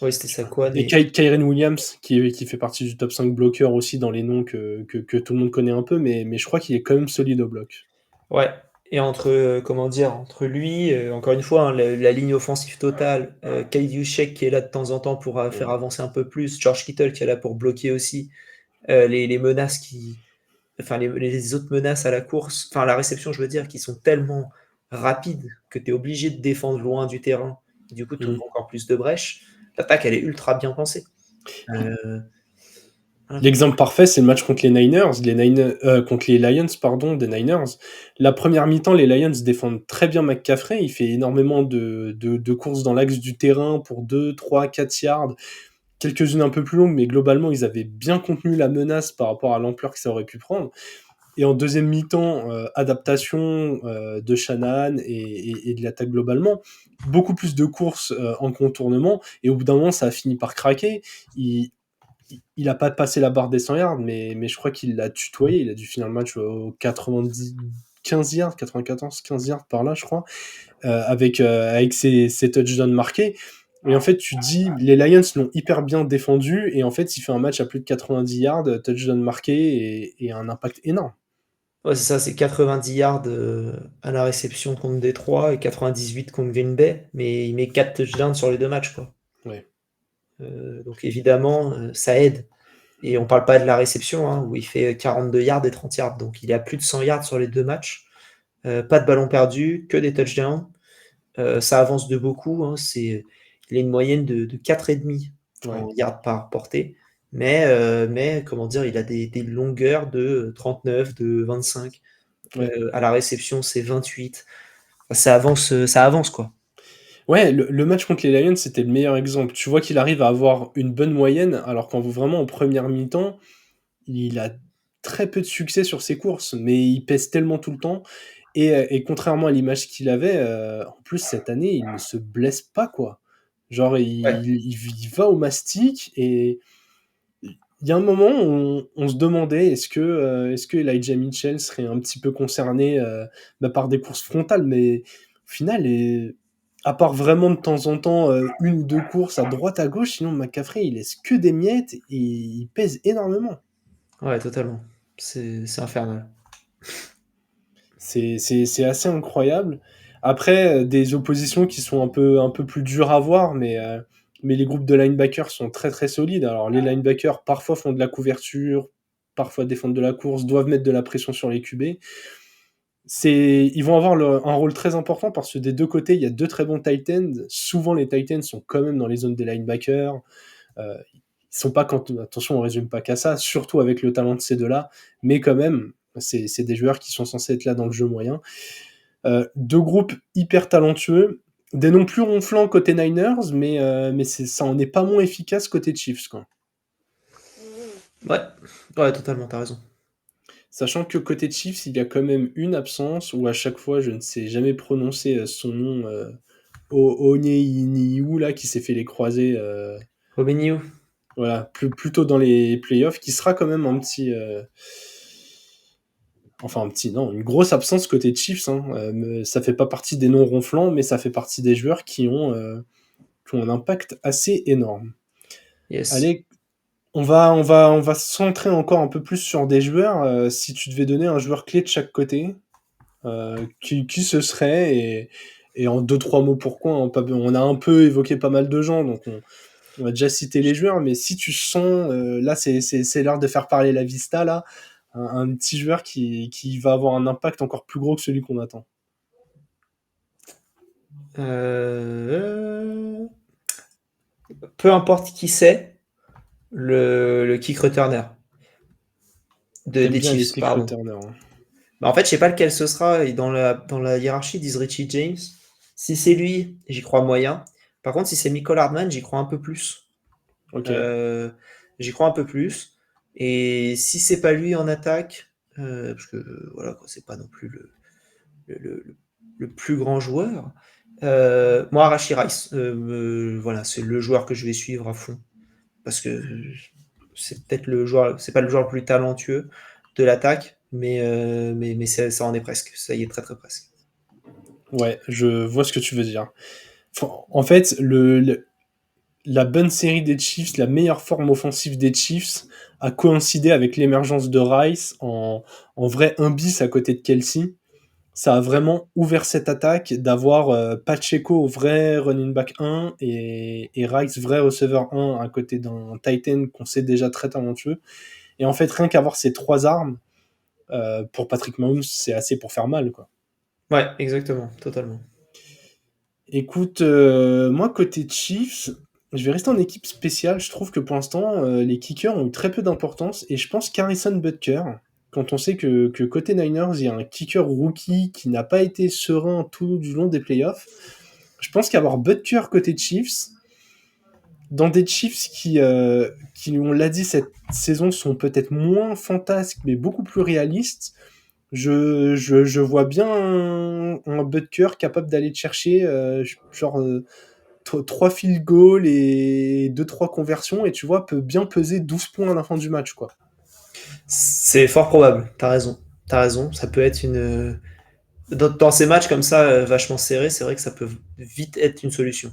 oui, c'était Saquon et Kyren Williams qui fait partie du top 5 bloqueurs aussi dans les noms que tout le monde connaît un peu, mais je crois qu'il est quand même solide au bloc. ouais. Et entre, comment dire, entre lui, encore une fois, hein, la ligne offensive totale, Kyle Juszczyk qui est là de temps en temps pour faire Mmh. avancer un peu plus, George Kittle qui est là pour bloquer aussi, les menaces enfin les autres menaces à la course, enfin à la réception, je veux dire, qui sont tellement rapides que tu es obligé de défendre loin du terrain. Du coup, tu ouvres Mmh. encore plus de brèches. L'attaque, elle est ultra bien pensée. Voilà. L'exemple parfait, c'est le match contre contre les Lions, pardon, des Niners. La première mi-temps, les Lions défendent très bien McCaffrey. Il fait énormément de courses dans l'axe du terrain pour 2, 3, 4 yards. Quelques-unes un peu plus longues, mais globalement, ils avaient bien contenu la menace par rapport à l'ampleur que ça aurait pu prendre. Et en deuxième mi-temps, adaptation de Shanahan et de l'attaque globalement. Beaucoup plus de courses en contournement. Et au bout d'un moment, ça a fini par craquer. Il a pas passé la barre des 100 yards, mais je crois qu'il l'a tutoyé. Il a dû finir le match aux 90, 15 yards, 94, 15 yards par là, je crois, avec ses touchdowns marqués. Et en fait, tu dis, les Lions l'ont hyper bien défendu, et en fait, il fait un match à plus de 90 yards, touchdown marqué, et un impact énorme. Ouais, c'est ça, c'est 90 yards à la réception contre Détroit et 98 contre Green Bay, mais il met 4 touchdowns sur les deux matchs, quoi. Ouais. Donc évidemment, ça aide. Et on parle pas de la réception, hein, où il fait 42 yards et 30 yards. Donc il est à plus de 100 yards sur les deux matchs. Pas de ballon perdu, que des touchdowns. Ça avance de beaucoup, hein, il a une moyenne de 4,5 Ouais, en yards par portée, mais comment dire? Il a des longueurs de 39, de 25. ouais. À la réception, c'est 28. Ça avance, quoi. Ouais, le match contre les Lions, c'était le meilleur exemple. Tu vois qu'il arrive à avoir une bonne moyenne, alors qu'en vraiment en première mi-temps, il a très peu de succès sur ses courses, mais il pèse tellement tout le temps et contrairement à l'image qu'il avait, en plus cette année, il ne se blesse pas, quoi. Genre Ouais, il va au mastic et il y a un moment où on se demandait est-ce que Elijah Mitchell serait un petit peu concerné, par des courses frontales? Mais au final à part vraiment de temps en temps, 1 ou 2 courses à droite, à gauche, sinon McCaffrey, il laisse que des miettes et il pèse énormément. ouais, totalement. C'est infernal. C'est assez incroyable. Après, des oppositions qui sont un peu plus dures à voir, mais les groupes de linebackers sont très, très solides. Alors les linebackers, parfois font de la couverture, parfois défendent de la course, doivent mettre de la pression sur les QB. Ils vont avoir un rôle très important parce que des 2 côtés, il y a 2 très bons tight ends. Souvent, les tight ends sont quand même dans les zones des linebackers. Ils sont pas quand attention, on résume pas qu'à ça, surtout avec le talent de ces 2-là, mais quand même, c'est des joueurs qui sont censés être là dans le jeu moyen. 2 groupes hyper talentueux, des noms plus ronflants côté Niners, mais ça en est pas moins efficace côté Chiefs, quoi. Ouais, ouais, totalement, tu raison. Sachant que côté Chiefs, il y a quand même une absence où à chaque fois, je ne sais jamais prononcer son nom, Onyeiniwu là, qui s'est fait les croisés, Romeniu. voilà, plus tôt dans les playoffs, qui sera quand même un petit, enfin un petit, non, une grosse absence côté Chiefs, hein. Ça fait pas partie des noms ronflants, mais ça fait partie des joueurs qui ont un impact assez énorme. Yes. Allez, on va se centrer encore un peu plus sur des joueurs. Si tu devais donner un joueur clé de chaque côté, qui ce serait et en deux trois mots pourquoi, hein, on a un peu évoqué pas mal de gens, donc on va déjà citer les joueurs, mais si tu sens, là c'est l'heure de faire parler la Vista, là, un petit joueur qui va avoir un impact encore plus gros que celui qu'on attend. Heu, peu importe qui c'est, le kick returner T'aimes des bien les Chiefs, kick pardon. returners, hein. Bah, en fait, je sais pas lequel ce sera et dans la hiérarchie, ils disent Richie James. Si c'est lui, j'y crois moyen. Par contre, si c'est Mecole Hardman, j'y crois un peu plus. Ok. Heu, J'y crois un peu plus et si c'est pas lui en attaque, parce que, voilà quoi, c'est pas non plus le le le le plus grand joueur, moi Rashee Rice, voilà, c'est le joueur que je vais suivre à fond parce que c'est pas le joueur le plus talentueux de l'attaque, mais ça en est presque. Ça y est, très, très presque. Ouais, je vois ce que tu veux dire. En fait, la bonne série des Chiefs, la meilleure forme offensive des Chiefs, a coïncidé avec l'émergence de Rice en vrai 1 bis à côté de Kelsey. Ça a vraiment ouvert cette attaque d'avoir Pacheco vrai running back 1 et Rice vrai receveur 1 à côté d'un Titan qu'on sait déjà très talentueux. Et en fait, rien qu'avoir ces 3 armes, pour Patrick Mahomes, c'est assez pour faire mal, quoi. Ouais, exactement, totalement. Écoute, moi côté Chiefs, je vais rester en équipe spéciale. Je trouve que pour l'instant, les kickers ont eu très peu d'importance et je pense qu'Harrison Butker, quand on sait que côté Niners, il y a un kicker rookie qui n'a pas été serein tout du long des playoffs, je pense qu'avoir Butker côté Chiefs, dans des Chiefs qui, on l'a dit, cette saison sont peut-être moins fantasques, mais beaucoup plus réalistes, je vois bien un Butker capable d'aller te chercher, genre 3 field goals et 2-3 conversions, et tu vois, peut bien peser 12 points à la fin du match, quoi. C'est fort probable, t'as raison. T'as raison, ça peut être dans ces matchs comme ça, vachement serrés, c'est vrai que ça peut vite être une solution.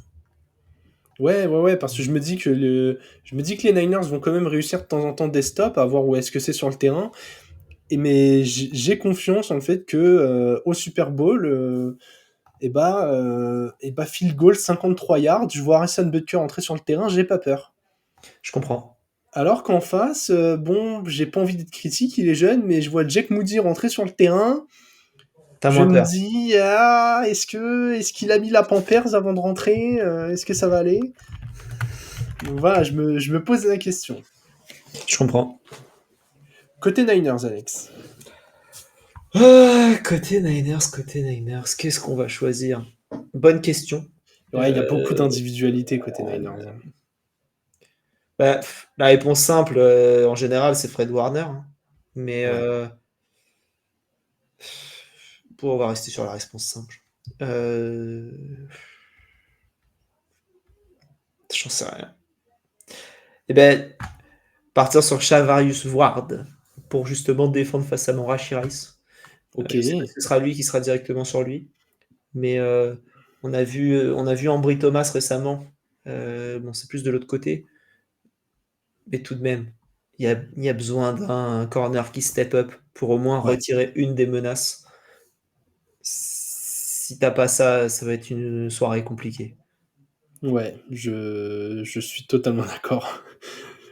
Ouais, ouais, ouais, parce que je me dis que les Niners vont quand même réussir de temps en temps des stops, à voir où est-ce que c'est sur le terrain. Mais j'ai confiance en le fait que au Super Bowl, field goal 53 yards, je vois Harrison Butker entrer sur le terrain, j'ai pas peur. Je comprends. Alors qu'en face, bon, j'ai pas envie d'être critique, il est jeune, mais je vois Jack Moody rentrer sur le terrain. Tu as Je moins me peur. dis: «Ah, est-ce qu'il a mis la Pampers avant de rentrer? Est-ce que ça va aller?» Donc voilà, je me pose la question. Je comprends. Côté Niners, Alex. Côté Niners, qu'est-ce qu'on va choisir? Bonne question. Ouais, il y a beaucoup Heu, d'individualité côté Niners, hein. Bah, la réponse simple, en général, c'est Fred Warner, hein. Mais, Ouais. bon, on va rester sur la réponse simple. Heu, J'en sais rien. Et ben, partir sur Charvarius Ward pour justement défendre face à Monra Rice. Je sais pas si OK. ce sera lui qui sera directement sur lui, mais, on a vu Ambry Thomas récemment. Bon, c'est plus de l'autre côté, mais tout de même, il y a besoin d'un corner qui step up pour au moins Ouais. retirer une des menaces. Si tu as pas ça, ça va être une soirée compliquée. Ouais, je suis totalement d'accord.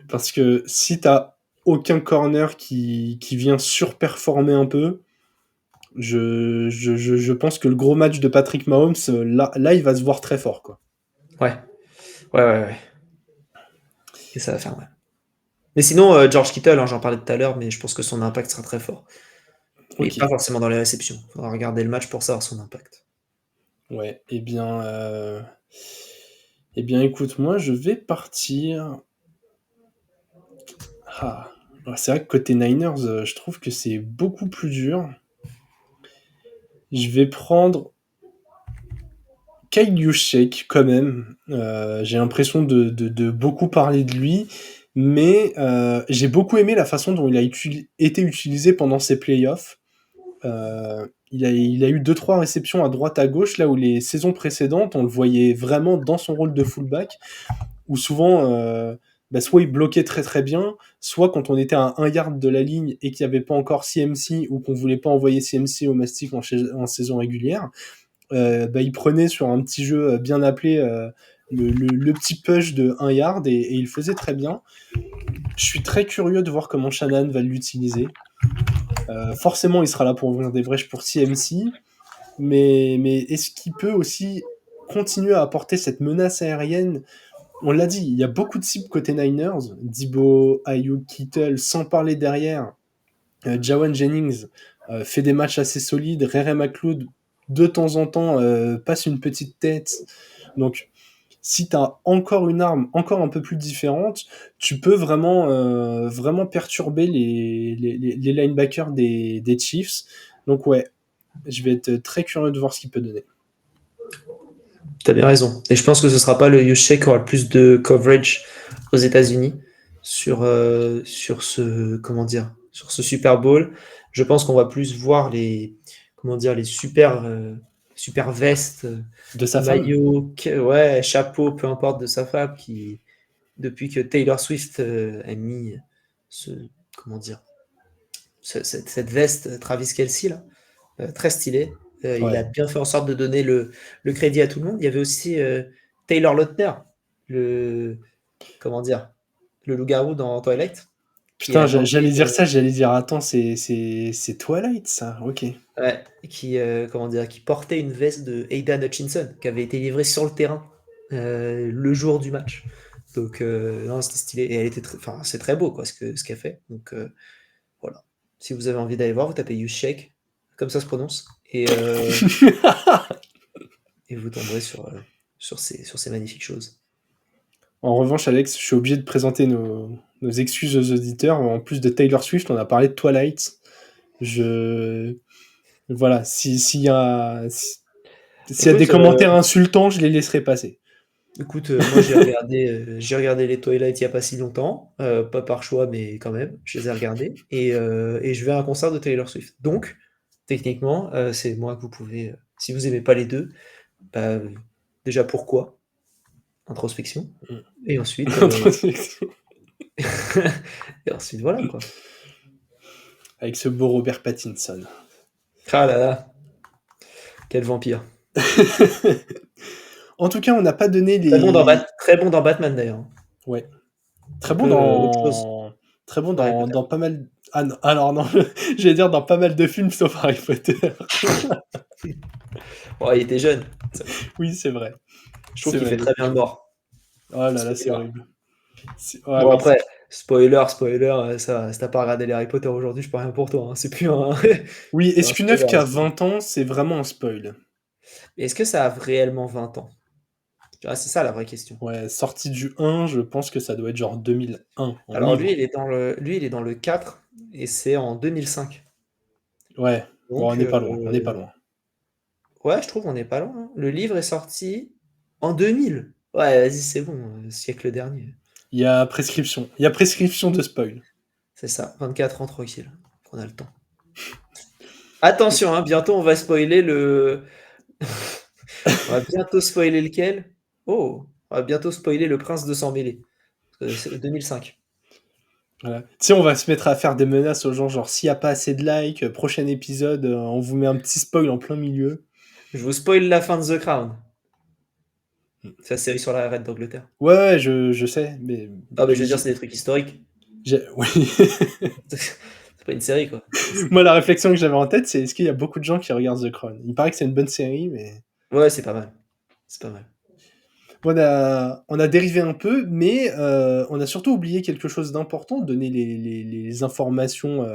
Parce que si tu as aucun corner qui vient surperformer un peu, je pense que le gros match de Patrick Mahomes, là, il va se voir très fort, quoi. Ouais. Ouais, ouais, ouais, et ça va faire mal. Mais sinon, George Kittle, hein, j'en parlais tout à l'heure, mais je pense que son impact sera très fort et pas OK. forcément dans les réceptions. Il faudra regarder le match pour savoir son impact. Ouais, eh bien, écoute, moi, je vais partir. Ah, ouais, c'est vrai que côté Niners, je trouve que c'est beaucoup plus dur. Je vais prendre Kyle Juszczyk quand même. J'ai l'impression de beaucoup parler de lui, mais j'ai beaucoup aimé la façon dont il a été utilisé pendant ses playoffs. Il a eu deux trois réceptions à droite à gauche, là où les saisons précédentes, on le voyait vraiment dans son rôle de fullback, où souvent, soit il bloquait très très bien, soit quand on était à 1 yard de la ligne et qu'il n'y avait pas encore CMC ou qu'on voulait pas envoyer CMC au mastic en saison régulière, il prenait sur un petit jeu bien appelé le petit push de 1 yard et il faisait très bien. Je suis très curieux de voir comment Shanahan va l'utiliser. Forcément, il sera là pour ouvrir des brèches pour CMC, mais est-ce qu'il peut aussi continuer à apporter cette menace aérienne? On l'a dit, il y a beaucoup de cibles côté Niners, Debo, Ayuk, Kittle, sans parler derrière. Jawan Jennings fait des matchs assez solides, Rere McLeod de temps en temps passe une petite tête. Donc si tu as encore une arme encore un peu plus différente, tu peux vraiment perturber les linebackers des Chiefs. Donc ouais, je vais être très curieux de voir ce qu'il peut donner. Tu as bien raison. Et je pense que ce sera pas le Juszczyk qui aura le plus de coverage aux États-Unis sur ce, comment dire, sur ce Super Bowl. Je pense qu'on va plus voir comment dire, les super vestes, De sa femme. maillots, ouais, chapeau, peu importe de sa femme, qui, depuis que Taylor Swift a mis ce, comment dire, cette veste Travis Kelce là, très stylé. Il a Ouais. bien fait en sorte de donner le crédit à tout le monde. Il y avait aussi Taylor Lautner, le, comment dire, le loup-garou dans Twilight, qui Putain, a porté, j'allais dire ça, j'allais dire attends, c'est Twilight ça, ok. ouais, comment dire, qui portait une veste de Aidan Hutchinson, qui avait été livrée sur le terrain le jour du match. Donc, non, c'était stylé. Et elle était enfin, c'est très beau, quoi, ce qu'elle fait. Donc, voilà. Si vous avez envie d'aller voir, vous tapez You Shake, comme ça se prononce, et vous tomberez sur ces magnifiques choses. En revanche, Alex, je suis obligé de présenter nos excuses aux auditeurs. En plus de Taylor Swift, on a parlé de Twilight. Je voilà, s'il y a des Écoute, commentaires insultants, je les laisserai passer. moi j'ai regardé les Twilight il y a pas si longtemps, pas par choix, mais quand même, je les ai regardés et je vais à un concert de Taylor Swift. Donc, techniquement, c'est moi que vous pouvez, si vous aimez pas les 2, bah, déjà pourquoi? Introspection et ensuite, et ensuite voilà quoi. Avec ce beau Robert Pattinson. Ah là là, quel vampire. En tout cas, on n'a pas donné Très bon dans Batman d'ailleurs, hein. ouais, très Un bon peu, autre chose. dans Dans Harry Potter. dans pas mal. Ah non, alors non, j'allais dire dans pas mal de films sauf Harry Potter. Bon, il était jeune, ça va. Oui, c'est vrai, Je trouve c'est qu'il vrai, fait il très était bien le jeune. mort. Oh là là, c'est Spoiler. horrible. Ouais, Bon oui, après, spoiler, ça si tu pas regardé les Harry Potter aujourd'hui, je peux rien pour toi, hein. C'est plus un oui, c'est un est-ce qu'une œuvre spoiler qui à a ce moment. 20 ans, c'est vraiment un spoil? Mais est-ce que ça a réellement 20 ans? Tu vois, c'est ça la vraie question. Ouais, sortie du 1, je pense que ça doit être genre 2001 en Alors lui, livre. il est dans le 4 et c'est en 2005. Ouais, bon, on Donc n'est pas loin, on n'est pas loin. ouais, je trouve on n'est pas loin, hein. Le livre est sorti en 2000. Ouais, vas-y, c'est bon, siècle dernier. Il y a prescription de spoil. C'est ça, 24 ans tranquille, on a le temps. Attention, hein, bientôt on va spoiler le on va bientôt spoiler lequel? Oh! On va bientôt spoiler Le Prince de Sang Mêlé, c'est 2005. Voilà. Tu sais, on va se mettre à faire des menaces aux gens, genre s'il y a pas assez de likes, prochain épisode, on vous met un petit spoil en plein milieu. Je vous spoil la fin de The Crown. Mmh. C'est la série sur la reine d'Angleterre. Ouais, ouais, je sais, mais Ah bah, je veux dire, j'ai c'est des trucs historiques. oui. C'est pas une série, quoi. Moi, la réflexion que j'avais en tête, c'est est-ce qu'il y a beaucoup de gens qui regardent The Crown? Il paraît que c'est une bonne série, mais Ouais, c'est pas mal. C'est pas mal. on a dérivé un peu, mais on a surtout oublié quelque chose d'important, donner les informations,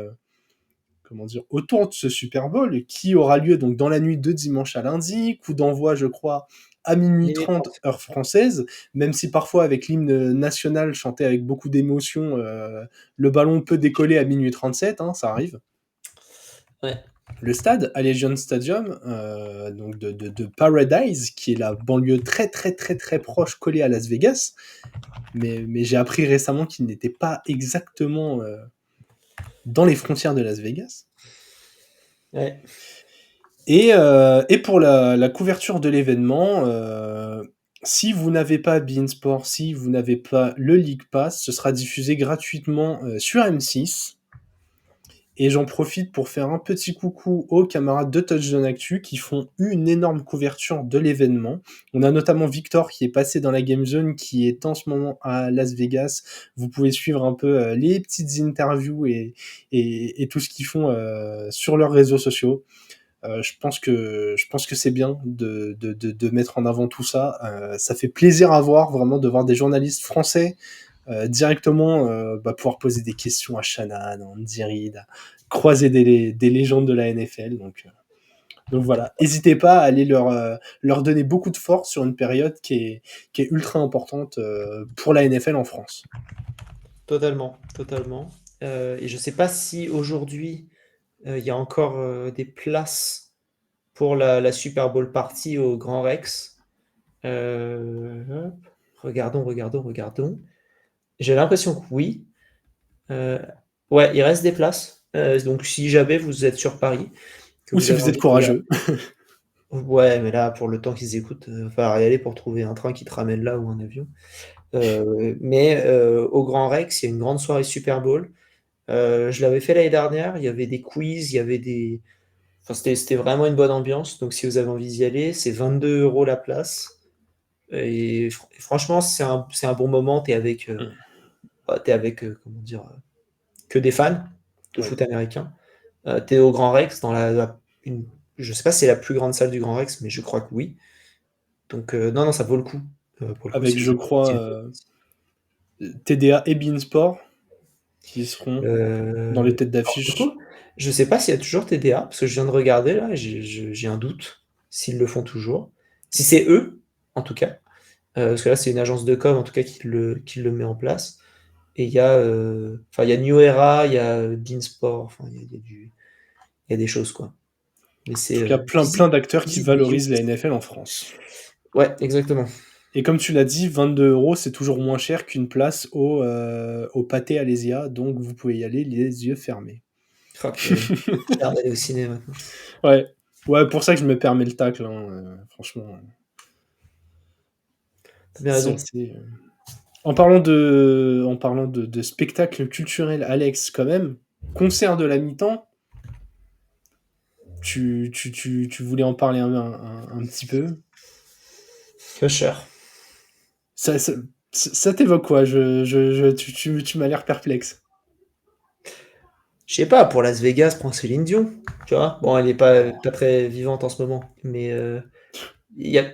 comment dire? Autour de ce Super Bowl qui aura lieu donc dans la nuit de dimanche à lundi. Coup d'envoi, je crois, à minuit Minuit 30 30. heure française, même si parfois avec l'hymne national chanté avec beaucoup d'émotion, le ballon peut décoller à 00:37, hein, ça arrive. Ouais. Le stade, Allegiant Stadium, donc de Paradise, qui est la banlieue très, très, très, très proche collée à Las Vegas, mais j'ai appris récemment qu'il n'était pas exactement, dans les frontières de Las Vegas. Ouais. Et pour la couverture de l'événement, si vous n'avez pas beIN Sport, si vous n'avez pas le League Pass, ce sera diffusé gratuitement, sur M6. Et j'en profite pour faire un petit coucou aux camarades de Touchdown Actu qui font une énorme couverture de l'événement. On a notamment Victor qui est passé dans la Game Zone, qui est en ce moment à Las Vegas. Vous pouvez suivre un peu, les petites interviews et tout ce qu'ils font, sur leurs réseaux sociaux. Je pense que c'est bien de mettre en avant tout ça. Ça fait plaisir à voir, vraiment, de voir des journalistes français directement pouvoir poser des questions à Shanahan, à Andy Reid, à croiser des légendes de la NFL. Donc voilà, n'hésitez pas à aller leur donner beaucoup de force sur une période qui est ultra importante pour la NFL en France. Totalement, totalement. Et je sais pas si aujourd'hui, il y a encore, des places pour la Super Bowl party au Grand Rex. Hop, regardons. J'ai l'impression que oui. Heu, ouais, il reste des places. Donc si jamais vous êtes sur Paris, que Ou vous si avez vous êtes envie de regarder. courageux. Ouais, mais là, pour le temps qu'ils écoutent, va falloir y aller pour trouver un train qui te ramène là ou un avion. Mais au Grand Rex, il y a une grande soirée Super Bowl. Je l'avais fait l'année dernière, il y avait des quiz, il y avait des enfin, c'était vraiment une bonne ambiance. Donc si vous avez envie d'y aller, c'est 22 € la place et franchement, c'est un bon moment. Tu es avec, comment dire? Que des fans de Ouais. foot américain. Tu es au Grand Rex dans une je sais pas si c'est la plus grande salle du Grand Rex, mais je crois que oui. Donc non, non, ça vaut le coup, pour le coup, Avec, si vous je avez crois, TDA et beIN Sport qui seront dans les têtes alors du d'affiche. coup, je sais pas s'il y a toujours TDA, parce que je viens de regarder là, et j'ai un doute s'ils le font toujours. Si c'est eux, en tout cas, parce que là, c'est une agence de com, en tout cas, qui le met en place et enfin, il y a New Era, il y a, beIN Sport, enfin, il y a des choses, quoi. Mais En c'est, tout cas, plein, plein Visit d'acteurs qui Visit Video. valorisent la NFL en France. Ouais, exactement. Et comme tu l'as dit, 22 €, c'est toujours moins cher qu'une place au Pâté Alésia, donc vous pouvez y aller les yeux fermés. Ah purée, j'ai hâte d'aller au ciné maintenant. Ouais, ouais, pour ça que je me permets le tacle, hein, franchement, Tu as bien c'est raison. assez. En parlant de spectacle culturel, Alex, quand même, concert de la mi-temps, tu voulais en parler un petit peu. Usher. Ça, ça t'évoque quoi? Tu m'as l'air perplexe. Je sais pas, pour Las Vegas, prends Céline Dion, tu vois? Bon, elle est pas très vivante en ce moment, mais il y a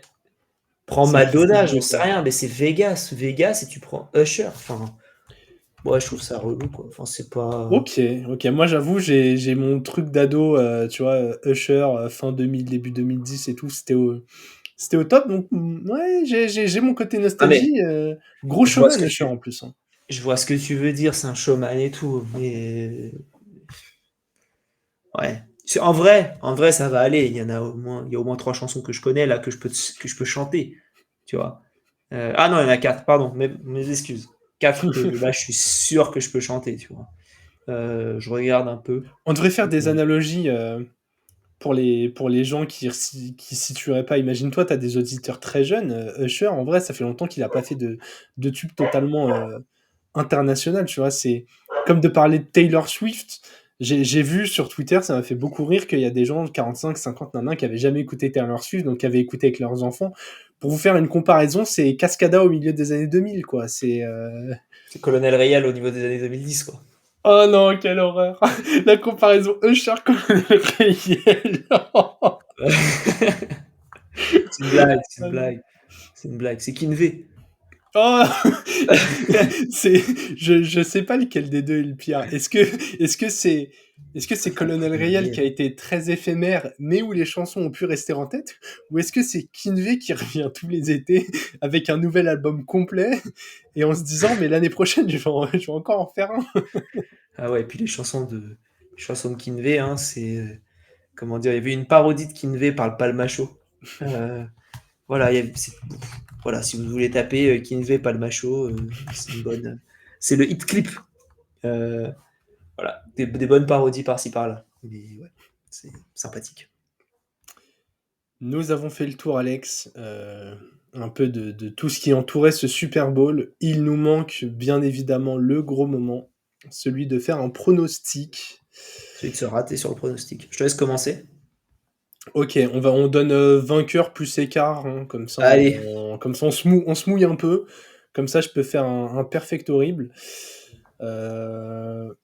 prends C'est qui c'est Madonna, vieux, j'en sais quoi. rien, mais c'est Vegas, Vegas et tu prends Usher. Enfin, ouais, je trouve ça relou, quoi. Enfin, c'est pas OK, OK. Moi, j'avoue, j'ai mon truc d'ado, tu vois, Usher, fin 2000, début 2010 et tout, c'était au top donc ouais, j'ai mon côté ah mais nostalgie, gros je vois showman ce que Usher tu en plus, hein. je vois ce que tu veux dire, c'est un showman et tout, mais ouais. En vrai, ça va aller. Il y a au moins 3 chansons que je connais là que je peux chanter, tu vois? Ah non, il y en a 4, pardon, mes excuses. 4 que là, je suis sûr que je peux chanter, tu vois? Je regarde un peu. On devrait faire des analogies, pour les gens qui situeraient pas. Imagine-toi, tu as des auditeurs très jeunes, Usher, en vrai, ça fait longtemps qu'il a pas fait de tube totalement, international, tu vois? C'est comme de parler de Taylor Swift. J'ai vu sur Twitter, ça m'a fait beaucoup rire qu'il y a des gens de 45-50 nin qui avaient jamais écouté Taylor Swift, donc qui avaient écouté avec leurs enfants. Pour vous faire une comparaison, c'est Cascada au milieu des années 2000, quoi. C'est Colonel Reyel au niveau des années 2010, quoi. Oh non, quelle horreur! La comparaison Usher Colonel Reyel. C'est une blague, c'est une Ah non. blague, c'est une blague. C'est Kinvey. Oh! C'est je sais pas lequel des 2 est le pire. Est-ce que c'est est-ce que c'est Colonel Reyel qui a été très éphémère, mais où les chansons ont pu rester en tête? Ou est-ce que c'est Kinvey qui revient tous les étés avec un nouvel album complet et en se disant: «Mais l'année prochaine, je vais encore en faire un»? Ah ouais, et puis les chansons de Kinvey, hein, c'est, comment dire? Il y avait une parodie de Kinvey par le Palmacho. Heu, voilà, voilà, si vous voulez taper, Kinvey Palmacho, c'est le hit clip. Heu, voilà, des bonnes parodies par-ci par-là. Mais ouais, c'est sympathique. Nous avons fait le tour, Alex, un peu de tout ce qui entourait ce Super Bowl. Il nous manque bien évidemment le gros moment, celui de faire un pronostic. Celui de se rater sur le pronostic. Je te laisse commencer. OK, on donne, vainqueur plus écart, hein, Allez, comme ça on se mouille un peu. Comme ça, je peux faire un perfect horrible. Heu,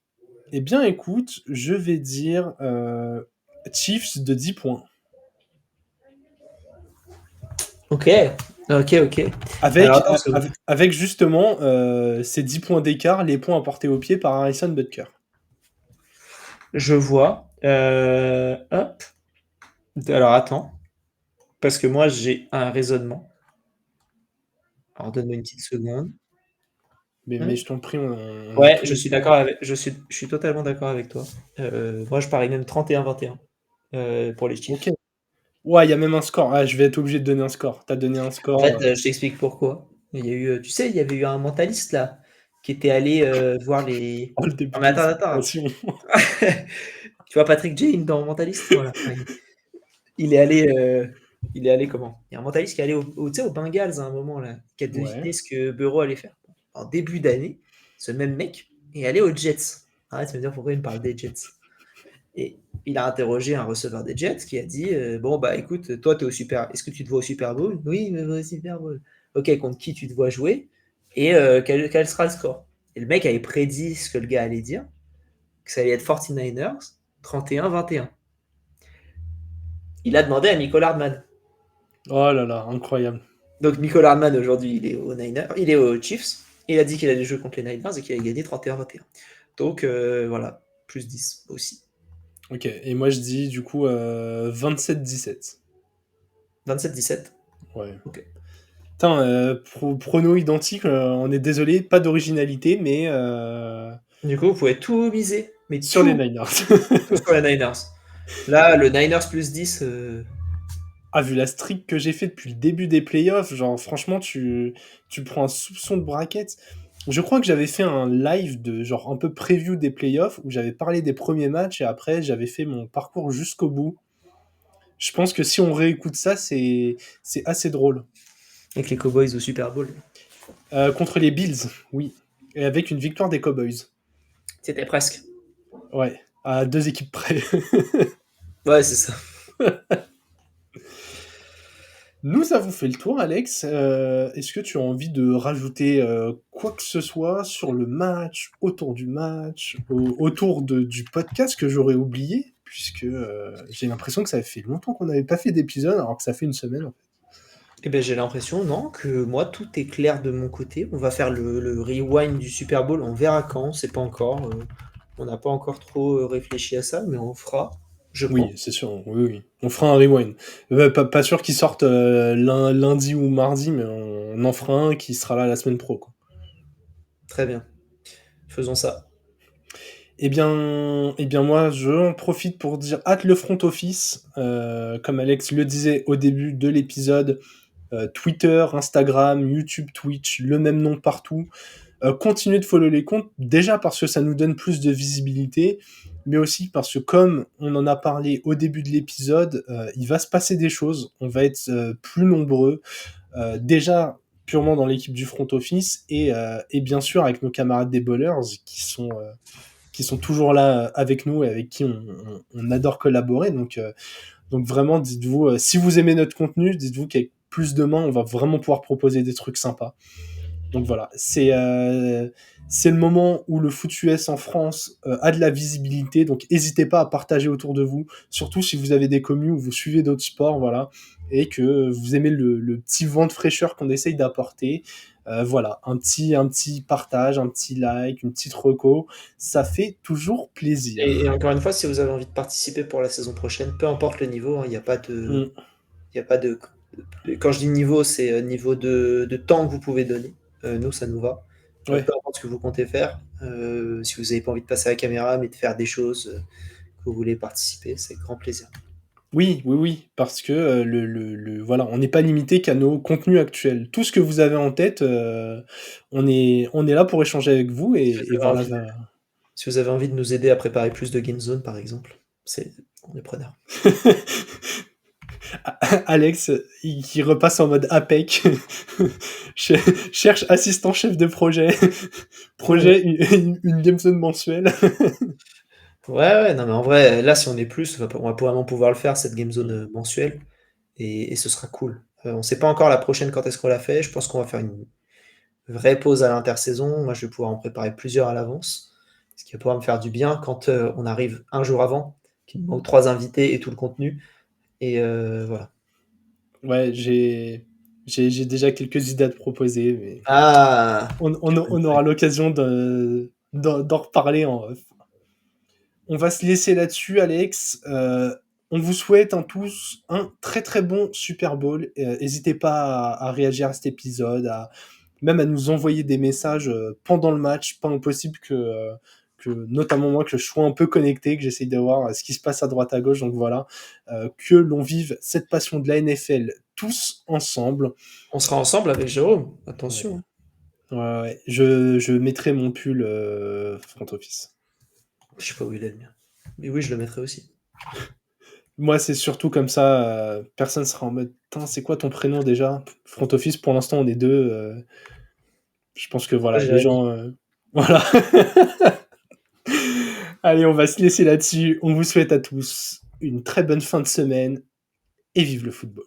eh bien écoute, je vais dire, Chiefs de 10 points. OK. OK, OK. Alors Avec, attends, parce que avec justement, ces 10 points d'écart, les points apportés au pied par Harrison Butker. je vois. Hop. Alors attends, parce que moi j'ai un raisonnement. Alors donne-moi une petite seconde. Mais Hop. je t'en prie, on a Ouais, tout je le suis temps. d'accord avec je suis totalement d'accord avec toi. Moi je parie même 31-21, pour les OK. Chiefs. Ouais, il y a même un score. Ah, je vais être obligé de donner un score. Tu as donné un En score, fait, je t'explique pourquoi. Il y a eu, tu sais, il y avait eu un mentaliste là, qui était allé, voir les oh le début non de mais attends. l'explication. Tu vois Patrick Jane dans Mentaliste? Voilà. Enfin, il est allé, il est allé comment? Il y a un mentaliste qui est allé tu sais, aux Bengals à un moment là, qui a Ouais. deviné ce que Burrow allait faire. En début d'année, ce même mec est allé aux Jets. Arrête de me dire pourquoi il me parle des Jets. Et il a interrogé un receveur des Jets qui a dit bon bah écoute, toi est-ce que tu te vois au Super Bowl? Oui, il me voit au Super Bowl. Ok, contre qui tu te vois jouer? Et quel sera le score? Et le mec avait prédit ce que le gars allait dire, que ça allait être 49ers, 31-21. Il a demandé à Nicole Hardman. Oh là là, incroyable. Donc Nicole Hardman aujourd'hui il est aux Niners, il est aux Chiefs. Il a dit qu'il allait jouer contre les Niners et qu'il allait gagner 31-21. Donc voilà, plus 10 aussi. OK et moi je dis du coup, 27-17. 27-17. Ouais. Ok. Putain, pronos identiques, on est désolé, pas d'originalité, mais Du coup, vous pouvez tout miser, mais sur les tout, Niners. tout sur les Niners. Là, le Niners plus 10, Ah, vu la streak que j'ai fait depuis le début des playoffs, genre franchement, tu prends un soupçon de bracket. Je crois que j'avais fait un live de genre un peu preview des playoffs où j'avais parlé des premiers matchs et après j'avais fait mon parcours jusqu'au bout. Je pense que si on réécoute ça, c'est assez drôle. avec les Cowboys au Super Bowl. Contre les Bills, oui. Et avec une victoire des Cowboys. C'était presque. Ouais, à 2 équipes près. Ouais, c'est ça. Nous avons fait le tour, Alex. Est-ce que tu as envie de rajouter quoi que ce soit sur le match, autour du match, autour du podcast que j'aurais oublié, puisque j'ai l'impression que ça fait longtemps qu'on n'avait pas fait d'épisode, alors que ça fait une semaine en fait. Eh ben, j'ai l'impression, non, que moi, tout est clair de mon côté. On va faire le rewind du Super Bowl. On verra quand, on sait pas encore. On n'a pas encore trop réfléchi à ça, mais on fera, je Oui, pense. c'est sûr, oui, oui. On fera un rewind. Pas sûr qu'il sorte lundi ou mardi, mais on en fera un qui sera là la semaine pro, quoi. Très bien. Faisons ça. Eh bien moi, je en profite pour dire hâte le front office. Comme Alex le disait au début de l'épisode, Twitter, Instagram, YouTube, Twitch, le même nom partout. Continuez de follow les comptes, déjà parce que ça nous donne plus de visibilité, mais aussi parce que comme on en a parlé au début de l'épisode, il va se passer des choses, on va être plus nombreux, déjà purement dans l'équipe du front office et bien sûr avec nos camarades des bowlers qui sont toujours là avec nous et avec qui on adore collaborer. Donc vraiment, dites-vous, si vous aimez notre contenu, dites-vous qu'avec plus de mains, on va vraiment pouvoir proposer des trucs sympas. Donc voilà, c'est le moment où le foot US en France a de la visibilité, donc n'hésitez pas à partager autour de vous, surtout si vous avez des communes où vous suivez d'autres sports, voilà, et que vous aimez le petit vent de fraîcheur qu'on essaye d'apporter. Voilà, un petit partage, un petit like, une petite reco, ça fait toujours Et plaisir. encore une fois, si vous avez envie de participer pour la saison prochaine, peu importe le niveau, hein, il n'y a pas de, Mm. il y a pas de. Quand je dis niveau, c'est niveau de temps que vous pouvez donner. Nous, ça nous va. Ouais. Peu importe ce que vous comptez faire. Si vous n'avez pas envie de passer à la caméra, mais de faire des choses que vous voulez participer, c'est grand plaisir. Oui, oui, oui, parce que voilà, on n'est pas limité qu'à nos contenus actuels. Tout ce que vous avez en tête, on est là pour échanger avec vous Si et vous avez voilà. envie, si vous avez envie de nous aider à préparer plus de Game Zone, par exemple, on est preneur. Alex, qui repasse en mode APEC, cherche assistant chef de projet, projet, une game zone mensuelle. Ouais, ouais, non, mais en vrai, là, si on est plus, on va vraiment pouvoir le faire, cette Game Zone mensuelle, et ce sera cool. On sait pas encore la prochaine quand est-ce qu'on la fait. Je pense qu'on va faire une vraie pause à l'intersaison. Moi, je vais pouvoir en préparer plusieurs à l'avance, ce qui va pouvoir me faire du bien quand on arrive un jour avant, qu'il me manque 3 invités et tout le contenu. Et voilà. Ouais, j'ai déjà quelques idées à te proposer, mais Ah! on aura l'occasion d'en reparler en off. On va se laisser là-dessus, Alex. On vous souhaite tous un très très bon Super Bowl. N'hésitez pas à réagir à cet épisode, même à nous envoyer des messages pendant le match. Pas impossible que notamment moi, que je sois un peu connecté, que j'essaye de voir ce qui se passe à droite à gauche. Donc voilà, que l'on vive cette passion de la NFL tous ensemble. On sera ensemble avec Jérôme, Ouais. attention. Ouais, ouais. Je mettrai mon pull front office. Je sais pas où il est le mien. Mais oui, je le mettrai aussi. Moi, c'est surtout comme ça, personne sera en mode: «Tain, c'est quoi ton prénom déjà?» Front office, pour l'instant, on est 2. Je pense que Moi, voilà, les Jérémy. gens, voilà. Allez, on va se laisser là-dessus. On vous souhaite à tous une très bonne fin de semaine et vive le football.